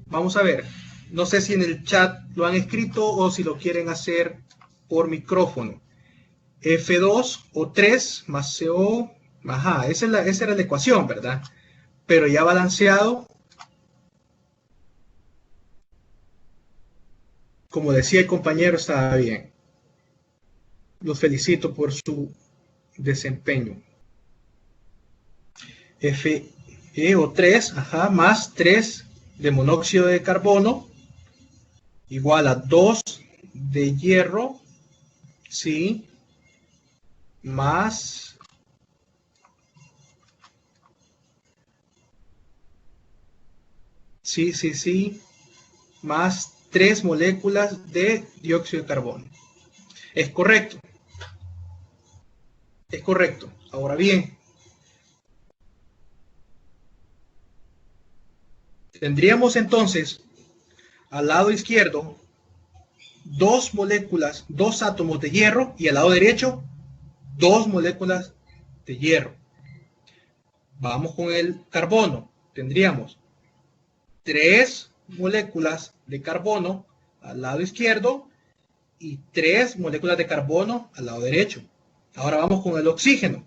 Vamos a ver. No sé si en el chat lo han escrito o si lo quieren hacer por micrófono. F2 o 3 más CO. Ajá, esa era la ecuación, ¿verdad? Pero ya balanceado, como decía el compañero, estaba bien. Los felicito por su desempeño. Fe o 3, ajá, más 3 de monóxido de carbono igual a 2 de hierro, ¿sí? Más más 3 moléculas de dióxido de carbono. Es correcto. Es correcto. Ahora bien, tendríamos entonces al lado izquierdo 2 moléculas, 2 átomos de hierro y al lado derecho 2 moléculas de hierro. Vamos con el carbono. Tendríamos 3 moléculas de carbono al lado izquierdo y 3 moléculas de carbono al lado derecho. Ahora vamos con el oxígeno.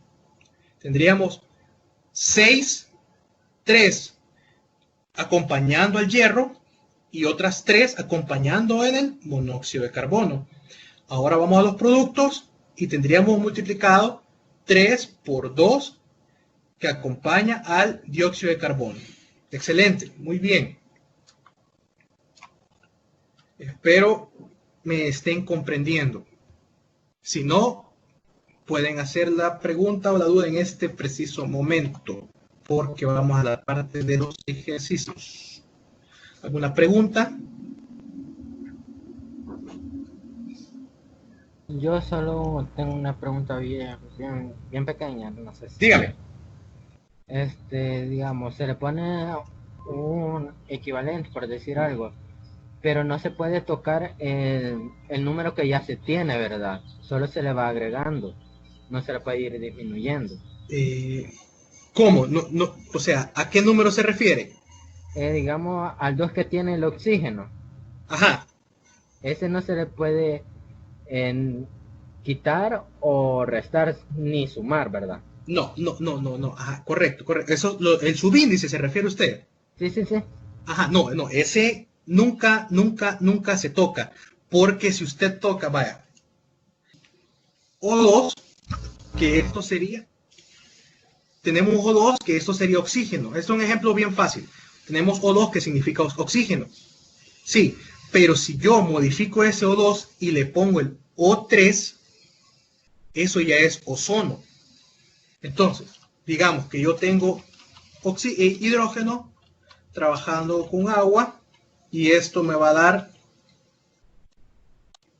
Tendríamos 3 acompañando al hierro y otras 3 acompañando en el monóxido de carbono. Ahora vamos a los productos y tendríamos multiplicado 3 por 2 que acompaña al dióxido de carbono. Excelente, muy bien. Espero me estén comprendiendo. Si no, pueden hacer la pregunta o la duda en este preciso momento, porque vamos a la parte de los ejercicios. ¿Alguna pregunta? Yo solo tengo una pregunta bien pequeña, no sé si... Dígame. Digamos, se le pone un equivalente, por decir algo, pero no se puede tocar el número que ya se tiene, ¿verdad? Solo se le va agregando, no se le puede ir disminuyendo. ¿Cómo? No, o sea, ¿a qué número se refiere? Digamos, al 2 que tiene el oxígeno. Ajá. Ese no se le puede quitar o restar ni sumar, ¿verdad? No. Ajá, correcto. Eso, el subíndice se refiere a usted. Sí. Ajá, no, ese nunca se toca. Porque si usted toca, vaya, O2, que esto sería, tenemos O2, que esto sería oxígeno. Es un ejemplo bien fácil. Tenemos O2, que significa oxígeno. Sí, pero si yo modifico ese O2 y le pongo el O3, eso ya es ozono. Entonces, digamos que yo tengo hidrógeno trabajando con agua y esto me va a dar,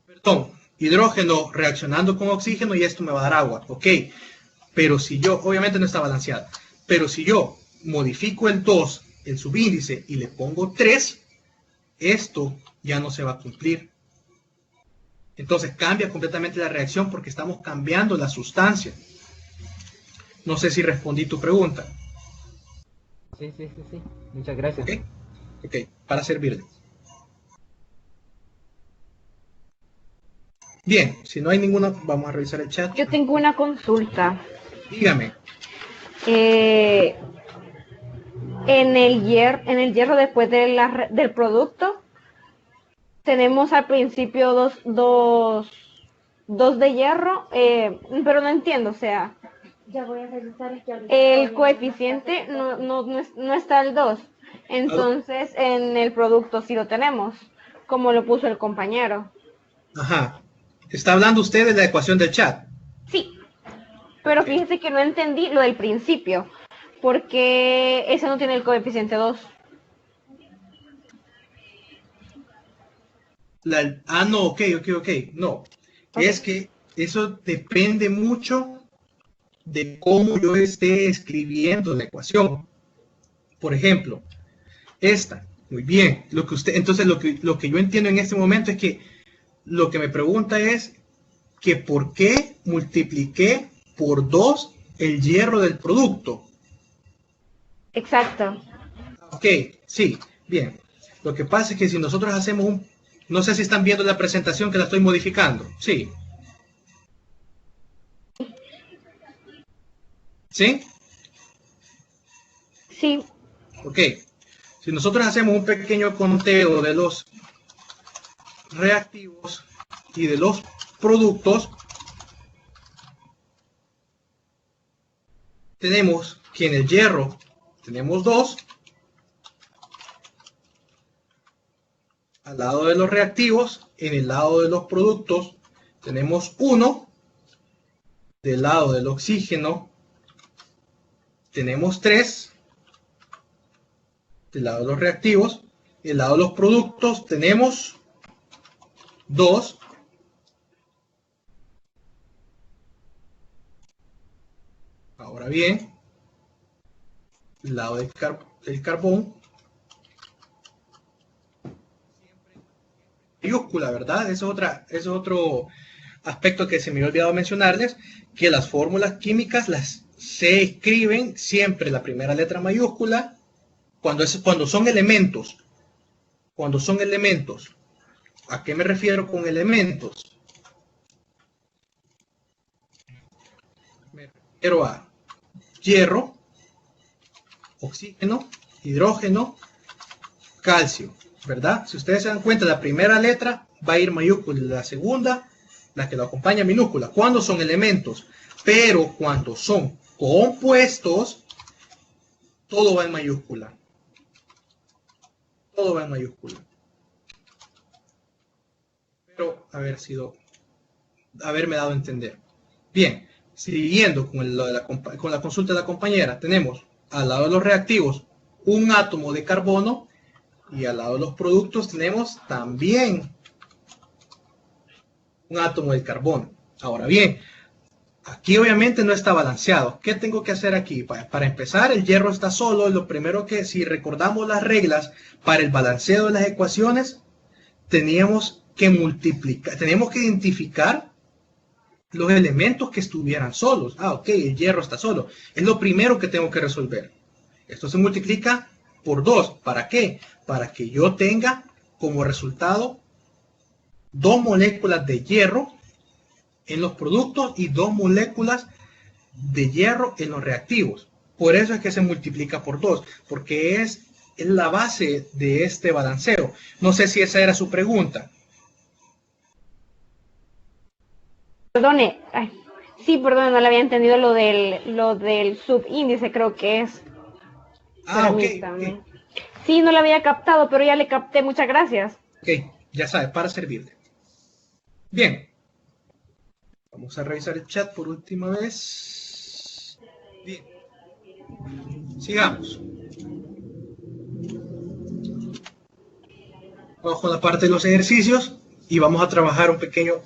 perdón, hidrógeno reaccionando con oxígeno y esto me va a dar agua, ok. Pero si yo, obviamente no está balanceada, pero si yo modifico el 2, el subíndice, y le pongo 3, esto ya no se va a cumplir. Entonces cambia completamente la reacción porque estamos cambiando la sustancia. No sé si respondí tu pregunta. Sí. Muchas gracias. Ok, para servirle. Bien, si no hay ninguna, vamos a revisar el chat. Yo tengo una consulta. Dígame. En el hierro después del producto, tenemos al principio dos de hierro, pero no entiendo, o sea, Ya voy a revisar el coeficiente no está el 2. Entonces, en el producto sí lo tenemos, como lo puso el compañero. Ajá. ¿Está hablando usted de la ecuación del chat? Sí, pero fíjese que no entendí lo del principio, porque ese no tiene el coeficiente 2. No, ok. No, Okay. es que eso depende mucho de cómo yo esté escribiendo la ecuación. Por ejemplo, esta, muy bien. Entonces lo que yo entiendo en este momento es que lo que me pregunta es que por qué multipliqué por 2 el hierro del producto. Exacto. Ok, sí, bien. Lo que pasa es que si nosotros hacemos no sé si están viendo la presentación que la estoy modificando. Sí. ¿Sí? Sí. Ok. Si nosotros hacemos un pequeño conteo de los reactivos y de los productos, tenemos que en el hierro tenemos 2, al lado de los reactivos, en el lado de los productos tenemos 1, del lado del oxígeno tenemos 3, del lado de los reactivos, del lado de los productos tenemos 2, ahora bien, del lado del carbón, mayúscula, ¿verdad? Eso es otro aspecto que se me había olvidado mencionarles, que las fórmulas químicas se escriben siempre la primera letra mayúscula cuando son elementos. Cuando son elementos. ¿A qué me refiero con elementos? Me refiero a hierro, oxígeno, hidrógeno, calcio, ¿verdad? Si ustedes se dan cuenta, la primera letra va a ir mayúscula, la segunda, la que lo acompaña, minúscula. Cuando son elementos, pero cuando son compuestos, todo va en mayúscula. Todo va en mayúscula. Pero haberme dado a entender. Bien, siguiendo con la consulta de la compañera, tenemos al lado de los reactivos un átomo de carbono y al lado de los productos tenemos también un átomo de carbono. Ahora bien, aquí obviamente no está balanceado. ¿Qué tengo que hacer aquí? Para empezar, el hierro está solo. Lo primero que, si recordamos las reglas para el balanceo de las ecuaciones, teníamos que identificar los elementos que estuvieran solos. Ok, el hierro está solo. Es lo primero que tengo que resolver. Esto se multiplica por 2. ¿Para qué? Para que yo tenga como resultado 2 moléculas de hierro en los productos y 2 moléculas de hierro en los reactivos. Por eso es que se multiplica por 2, porque es la base de este balanceo. No sé si esa era su pregunta. Perdone, sí, perdón, no le había entendido lo del subíndice, creo que es. Ok. Sí, no lo había captado, pero ya le capté, muchas gracias. Ok, ya sabe, para servirle. Bien. Vamos a revisar el chat por última vez. Bien. Sigamos. Vamos con la parte de los ejercicios y vamos a trabajar un pequeño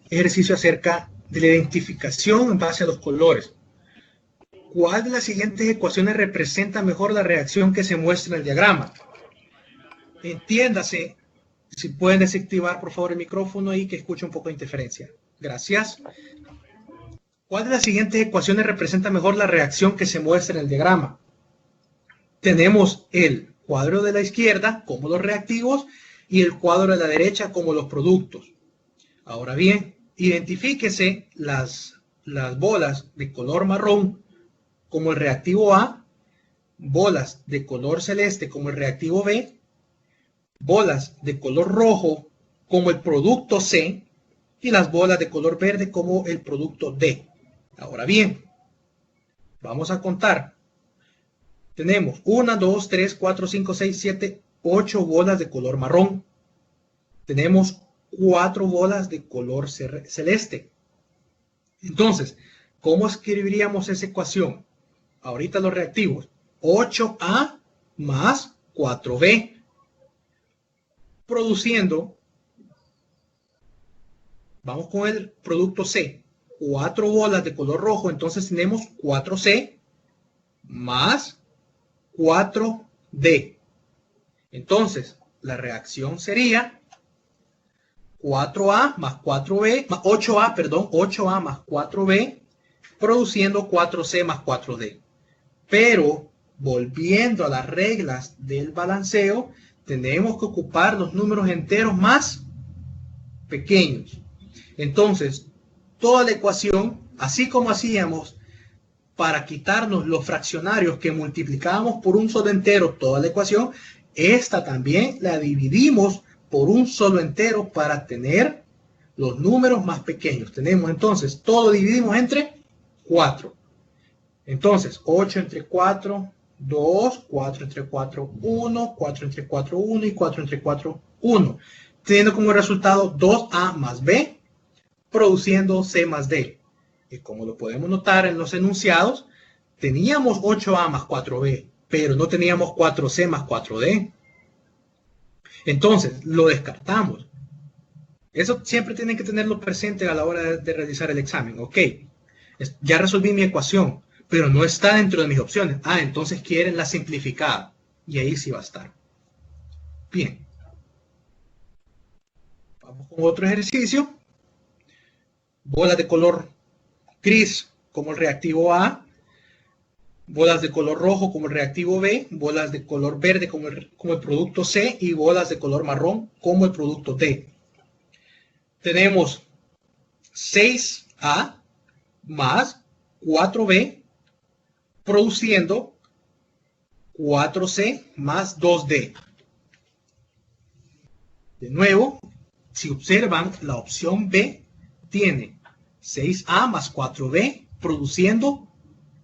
ejercicio acerca de la identificación en base a los colores. ¿Cuál de las siguientes ecuaciones representa mejor la reacción que se muestra en el diagrama? Entiéndase, si pueden desactivar por favor el micrófono y que escuche un poco de interferencia. Gracias. ¿Cuál de las siguientes ecuaciones representa mejor la reacción que se muestra en el diagrama? Tenemos el cuadro de la izquierda como los reactivos y el cuadro de la derecha como los productos. Ahora bien, identifíquese las bolas de color marrón como el reactivo A, bolas de color celeste como el reactivo B, bolas de color rojo como el producto C y las bolas de color verde como el producto D. Ahora bien, vamos a contar. Tenemos 1, 2, 3, 4, 5, 6, 7, 8 bolas de color marrón. Tenemos 4 bolas de color celeste. Entonces, ¿cómo escribiríamos esa ecuación? Ahorita los reactivos. 8A más 4B. Produciendo, vamos con el producto C. 4 bolas de color rojo, entonces tenemos 4C más 4D. Entonces, la reacción sería 4A más 4B, más 8A, perdón, 8A más 4B, produciendo 4C más 4D. Pero, volviendo a las reglas del balanceo, tenemos que ocupar los números enteros más pequeños. Entonces, toda la ecuación, así como hacíamos para quitarnos los fraccionarios que multiplicábamos por un solo entero toda la ecuación, esta también la dividimos por un solo entero para tener los números más pequeños. Tenemos entonces, todo dividimos entre 4. Entonces, 8 entre 4, 2, 4 entre 4, 1, 4 entre 4, 1 y 4 entre 4, 1. Teniendo como resultado 2A más B, produciendo C más D. Y como lo podemos notar en los enunciados, teníamos 8A más 4B, pero no teníamos 4C más 4D. Entonces, lo descartamos. Eso siempre tienen que tenerlo presente a la hora de realizar el examen. Ok, ya resolví mi ecuación, pero no está dentro de mis opciones. Ah, entonces quieren la simplificada. Y ahí sí va a estar. Bien. Vamos con otro ejercicio. Bolas de color gris como el reactivo A, bolas de color rojo como el reactivo B, bolas de color verde como el producto C y bolas de color marrón como el producto D. Tenemos 6A más 4B produciendo 4C más 2D. De nuevo, si observan, la opción B tiene 6A más 4B produciendo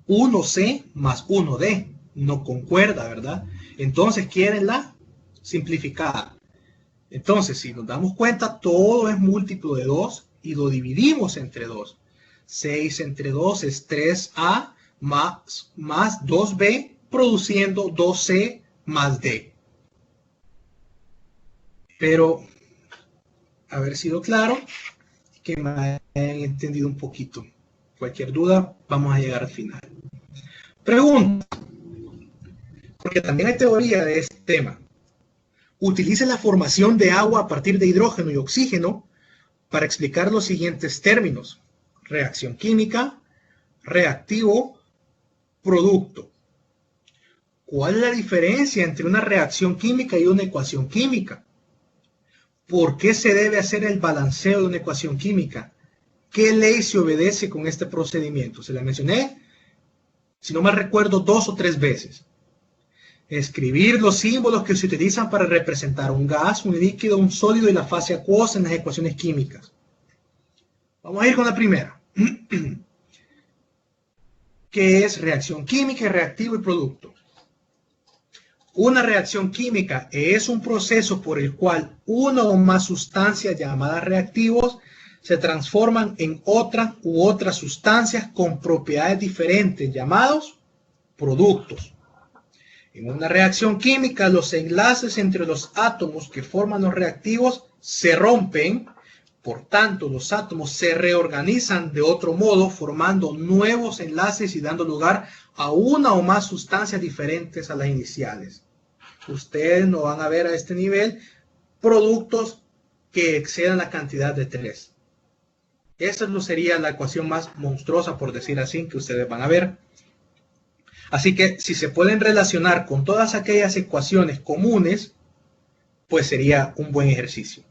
1C más 1D. No concuerda, ¿verdad? Entonces quieren la simplificada. Entonces, si nos damos cuenta, todo es múltiplo de 2 y lo dividimos entre 2. 6 entre 2 es 3A más 2B produciendo 2C más D. Espero haber sido claro, que me hayan entendido un poquito. Cualquier duda, vamos a llegar al final. Pregunta, porque también hay teoría de este tema. Utiliza la formación de agua a partir de hidrógeno y oxígeno para explicar los siguientes términos: reacción química, reactivo, producto. ¿Cuál es la diferencia entre una reacción química y una ecuación química? ¿Por qué se debe hacer el balanceo de una ecuación química? ¿Qué ley se obedece con este procedimiento? Se la mencioné, si no me recuerdo, 2 o 3 veces. Escribir los símbolos que se utilizan para representar un gas, un líquido, un sólido y la fase acuosa en las ecuaciones químicas. Vamos a ir con la primera. ¿Qué es reacción química, reactivo y producto? Una reacción química es un proceso por el cual una o más sustancias llamadas reactivos se transforman en otra u otras sustancias con propiedades diferentes, llamados productos. En una reacción química, los enlaces entre los átomos que forman los reactivos se rompen, por tanto, los átomos se reorganizan de otro modo, formando nuevos enlaces y dando lugar a una o más sustancias diferentes a las iniciales. Ustedes no van a ver a este nivel productos que excedan la cantidad de 3. Esa no sería la ecuación más monstruosa, por decir así, que ustedes van a ver. Así que si se pueden relacionar con todas aquellas ecuaciones comunes, pues sería un buen ejercicio.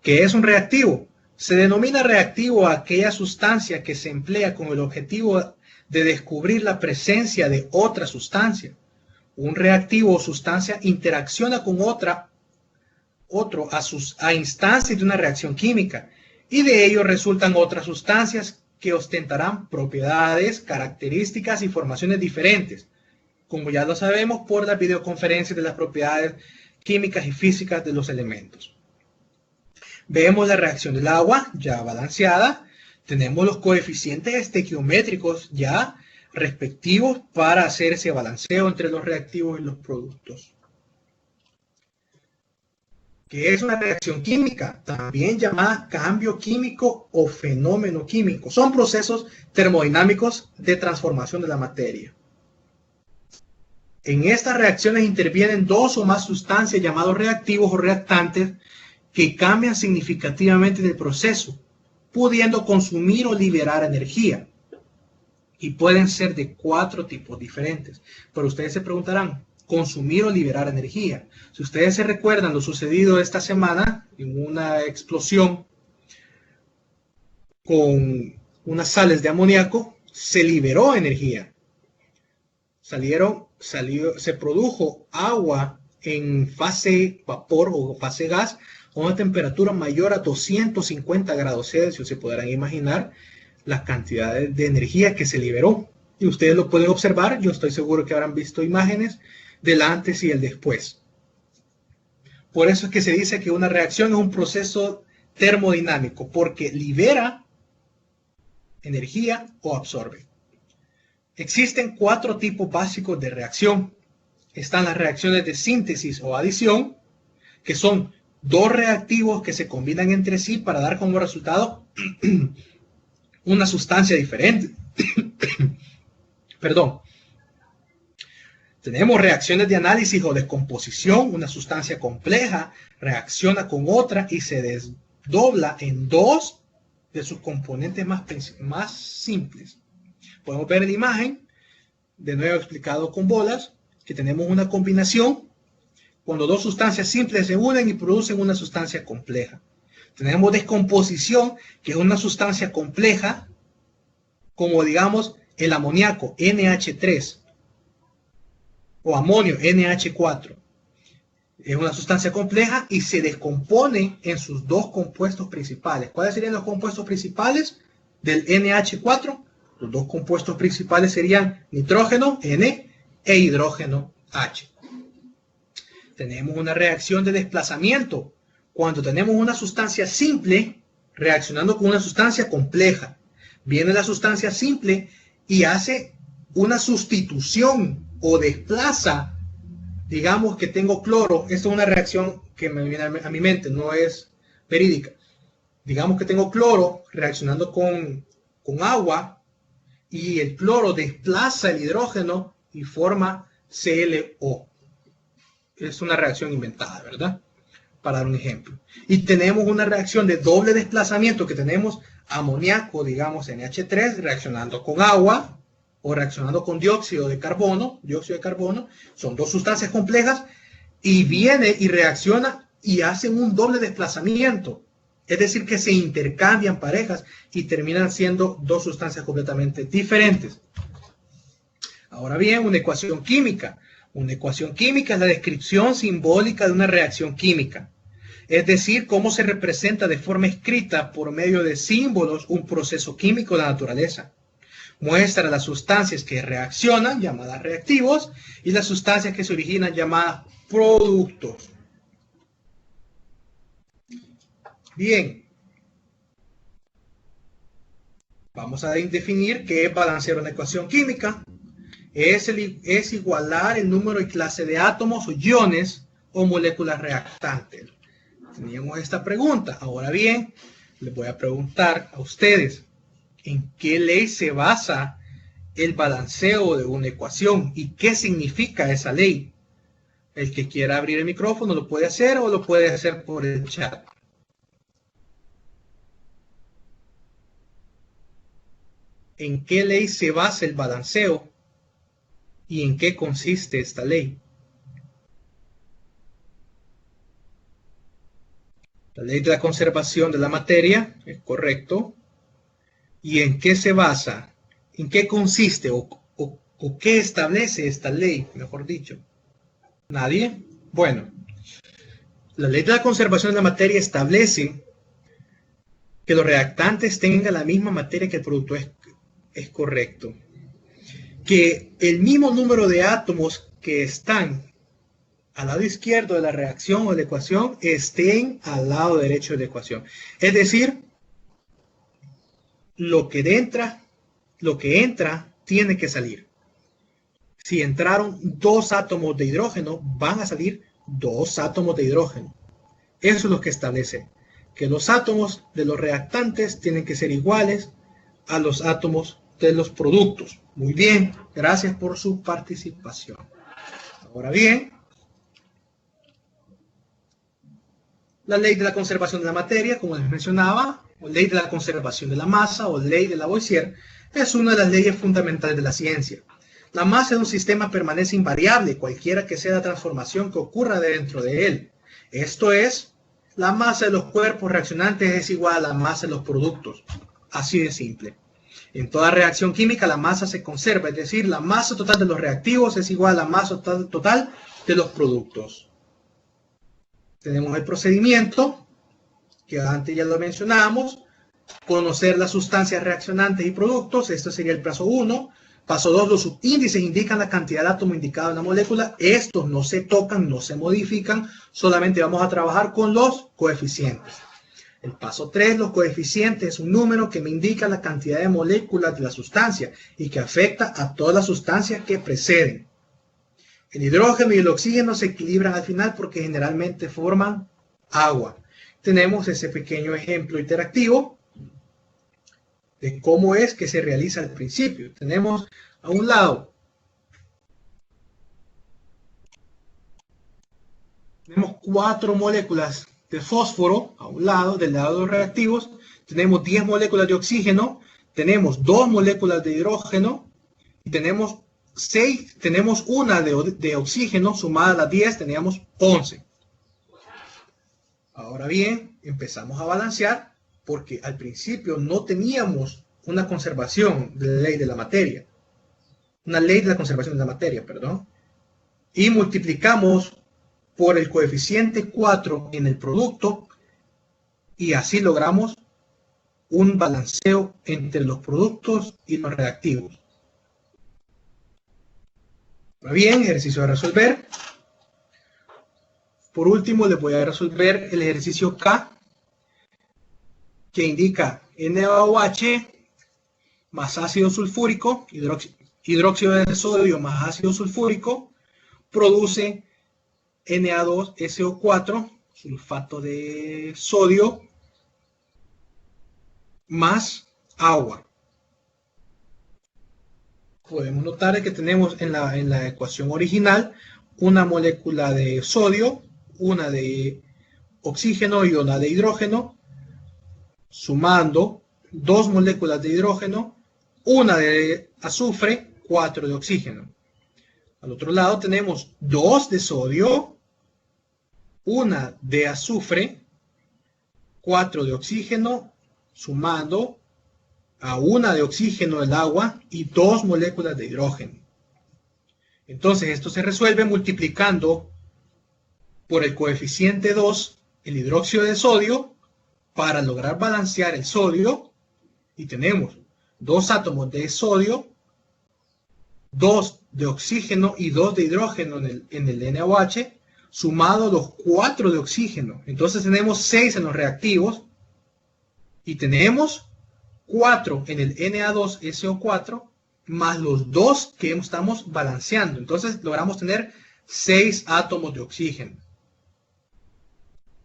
¿Qué es un reactivo? Se denomina reactivo a aquella sustancia que se emplea con el objetivo de descubrir la presencia de otra sustancia. Un reactivo o sustancia interacciona con otro a instancias de una reacción química, y de ello resultan otras sustancias que ostentarán propiedades, características y formaciones diferentes, como ya lo sabemos por las videoconferencias de las propiedades químicas y físicas de los elementos. Vemos la reacción del agua ya balanceada, tenemos los coeficientes estequiométricos ya respectivos para hacer ese balanceo entre los reactivos y los productos. ¿Qué es una reacción química? También llamada cambio químico o fenómeno químico. Son procesos termodinámicos de transformación de la materia. En estas reacciones intervienen dos o más sustancias llamados reactivos o reactantes que cambian significativamente del proceso, pudiendo consumir o liberar energía. Y pueden ser de 4 tipos diferentes. Pero ustedes se preguntarán, consumir o liberar energía. Si ustedes se recuerdan lo sucedido esta semana en una explosión con unas sales de amoníaco, se liberó energía. Se produjo agua en fase vapor o fase gas a una temperatura mayor a 250 grados Celsius. Se podrán imaginar las cantidades de energía que se liberó. Y ustedes lo pueden observar. Yo estoy seguro que habrán visto imágenes del antes y el después. Por eso es que se dice que una reacción es un proceso termodinámico, porque libera energía o absorbe. Existen 4 tipos básicos de reacción. Están las reacciones de síntesis o adición, que son 2 reactivos que se combinan entre sí para dar como resultado una sustancia diferente. Perdón. Tenemos reacciones de análisis o descomposición. Una sustancia compleja reacciona con otra y se desdobla en 2 de sus componentes más simples. Podemos ver en la imagen, de nuevo explicado con bolas, que tenemos una combinación cuando 2 sustancias simples se unen y producen una sustancia compleja. Tenemos descomposición, que es una sustancia compleja, como digamos el amoníaco NH3 o amonio NH4. Es una sustancia compleja y se descompone en sus 2 compuestos principales. ¿Cuáles serían los compuestos principales del NH4? Los 2 compuestos principales serían nitrógeno N e hidrógeno H. Tenemos una reacción de desplazamiento cuando tenemos una sustancia simple reaccionando con una sustancia compleja. Viene la sustancia simple y hace una sustitución o desplaza. Digamos que tengo cloro. Esta es una reacción que me viene a mi mente, no es verídica. Digamos que tengo cloro reaccionando con agua y el cloro desplaza el hidrógeno y forma ClO. Es una reacción inventada, ¿verdad? Para dar un ejemplo. Y tenemos una reacción de doble desplazamiento que tenemos amoníaco, digamos NH3, reaccionando con agua o reaccionando con dióxido de carbono. Son 2 sustancias complejas y viene y reacciona y hacen un doble desplazamiento. Es decir, que se intercambian parejas y terminan siendo 2 sustancias completamente diferentes. Ahora bien, una ecuación química. Una ecuación química es la descripción simbólica de una reacción química. Es decir, cómo se representa de forma escrita por medio de símbolos un proceso químico de la naturaleza. Muestra las sustancias que reaccionan, llamadas reactivos, y las sustancias que se originan, llamadas productos. Bien, Vamos a definir qué es balancear una ecuación química. Es igualar el número y clase de átomos o iones o moléculas reactantes. Teníamos esta pregunta. Ahora bien, les voy a preguntar a ustedes, ¿en qué ley se basa el balanceo de una ecuación? ¿Y qué significa esa ley? El que quiera abrir el micrófono lo puede hacer o lo puede hacer por el chat. ¿En qué ley se basa el balanceo? ¿Y en qué consiste esta ley? La ley de la conservación de la materia, es correcto. ¿Y en qué se basa? ¿En qué consiste o qué establece esta ley, mejor dicho? ¿Nadie? Bueno, la ley de la conservación de la materia establece que los reactantes tengan la misma materia que el producto, es correcto. Que el mismo número de átomos que están al lado izquierdo de la reacción o de la ecuación estén al lado derecho de la ecuación. Es decir, lo que entra tiene que salir. Si entraron 2 átomos de hidrógeno, van a salir 2 átomos de hidrógeno. Eso es lo que establece, que los átomos de los reactantes tienen que ser iguales a los átomos de los productos. Muy bien, gracias por su participación. Ahora bien, la ley de la conservación de la materia, como les mencionaba, o ley de la conservación de la masa, o ley de Lavoisier, es una de las leyes fundamentales de la ciencia. La masa de un sistema permanece invariable, cualquiera que sea la transformación que ocurra dentro de él. Esto es, la masa de los cuerpos reaccionantes es igual a la masa de los productos. Así de simple. En toda reacción química la masa se conserva, es decir, la masa total de los reactivos es igual a la masa total de los productos. Tenemos el procedimiento, que antes ya lo mencionamos, conocer las sustancias reaccionantes y productos, esto sería el paso 1. Paso 2, los subíndices indican la cantidad de átomo indicado en la molécula. Estos no se tocan, no se modifican, solamente vamos a trabajar con los coeficientes. El paso 3, los coeficientes, es un número que me indica la cantidad de moléculas de la sustancia y que afecta a todas las sustancias que preceden. El hidrógeno y el oxígeno se equilibran al final porque generalmente forman agua. Tenemos ese pequeño ejemplo interactivo de cómo es que se realiza al principio. Tenemos a un lado, tenemos 4 moléculas de fósforo a un lado, del lado de los reactivos, tenemos 10 moléculas de oxígeno, tenemos 2 moléculas de hidrógeno, y tenemos una de oxígeno, sumada a las 10, teníamos 11. Ahora bien, empezamos a balancear, porque al principio no teníamos una conservación de la ley de la materia, una ley de la conservación de la materia, perdón, y multiplicamos por el coeficiente 4 en el producto y así logramos un balanceo entre los productos y los reactivos. Bien, ejercicio a resolver. Por último, les voy a resolver el ejercicio K, que indica NaOH más ácido sulfúrico, hidróxido de sodio más ácido sulfúrico, produce Na2SO4, sulfato de sodio, más agua. Podemos notar que tenemos en la ecuación original una molécula de sodio, una de oxígeno y una de hidrógeno, sumando 2 moléculas de hidrógeno, una de azufre, 4 de oxígeno. Al otro lado tenemos 2 de sodio, una de azufre, 4 de oxígeno, sumando a una de oxígeno del agua y 2 moléculas de hidrógeno. Entonces esto se resuelve multiplicando por el coeficiente 2 el hidróxido de sodio para lograr balancear el sodio, y tenemos 2 átomos de sodio, 2 de oxígeno y 2 de hidrógeno en el NaOH, sumado a los 4 de oxígeno. Entonces tenemos 6 en los reactivos y tenemos 4 en el Na2SO4 más los 2 que estamos balanceando. Entonces logramos tener 6 átomos de oxígeno.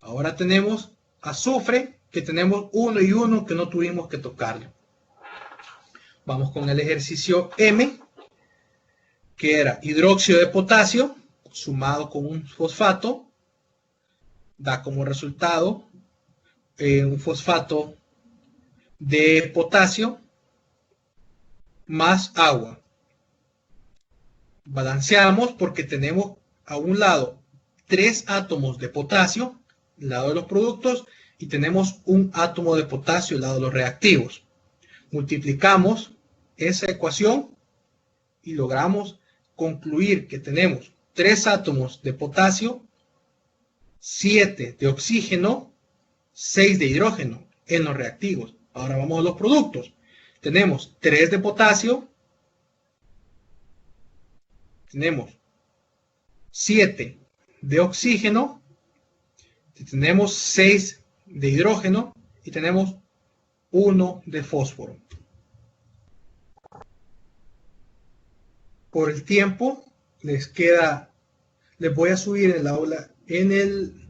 Ahora tenemos azufre, que tenemos 1 y 1 que no tuvimos que tocarlo. Vamos con el ejercicio M, que era hidróxido de potasio sumado con un fosfato, da como resultado un fosfato de potasio más agua. Balanceamos porque tenemos a un lado 3 átomos de potasio, al lado de los productos, y tenemos un átomo de potasio al lado de los reactivos. Multiplicamos esa ecuación y logramos concluir que tenemos 3 átomos de potasio, 7 de oxígeno, 6 de hidrógeno en los reactivos. Ahora vamos a los productos. Tenemos 3 de potasio, tenemos 7 de oxígeno, tenemos 6 de hidrógeno y tenemos 1 de fósforo. Por el tiempo, les voy a subir en el aula, en el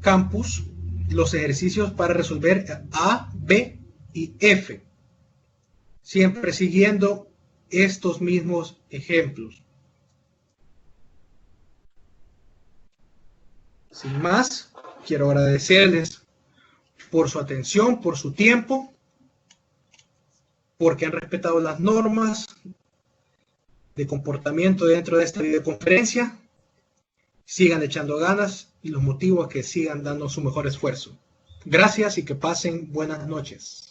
campus, los ejercicios para resolver A, B y F. Siempre siguiendo estos mismos ejemplos. Sin más, quiero agradecerles por su atención, por su tiempo, porque han respetado las normas de comportamiento dentro de esta videoconferencia. Sigan echando ganas y los motivo a que sigan dando su mejor esfuerzo. Gracias y que pasen buenas noches.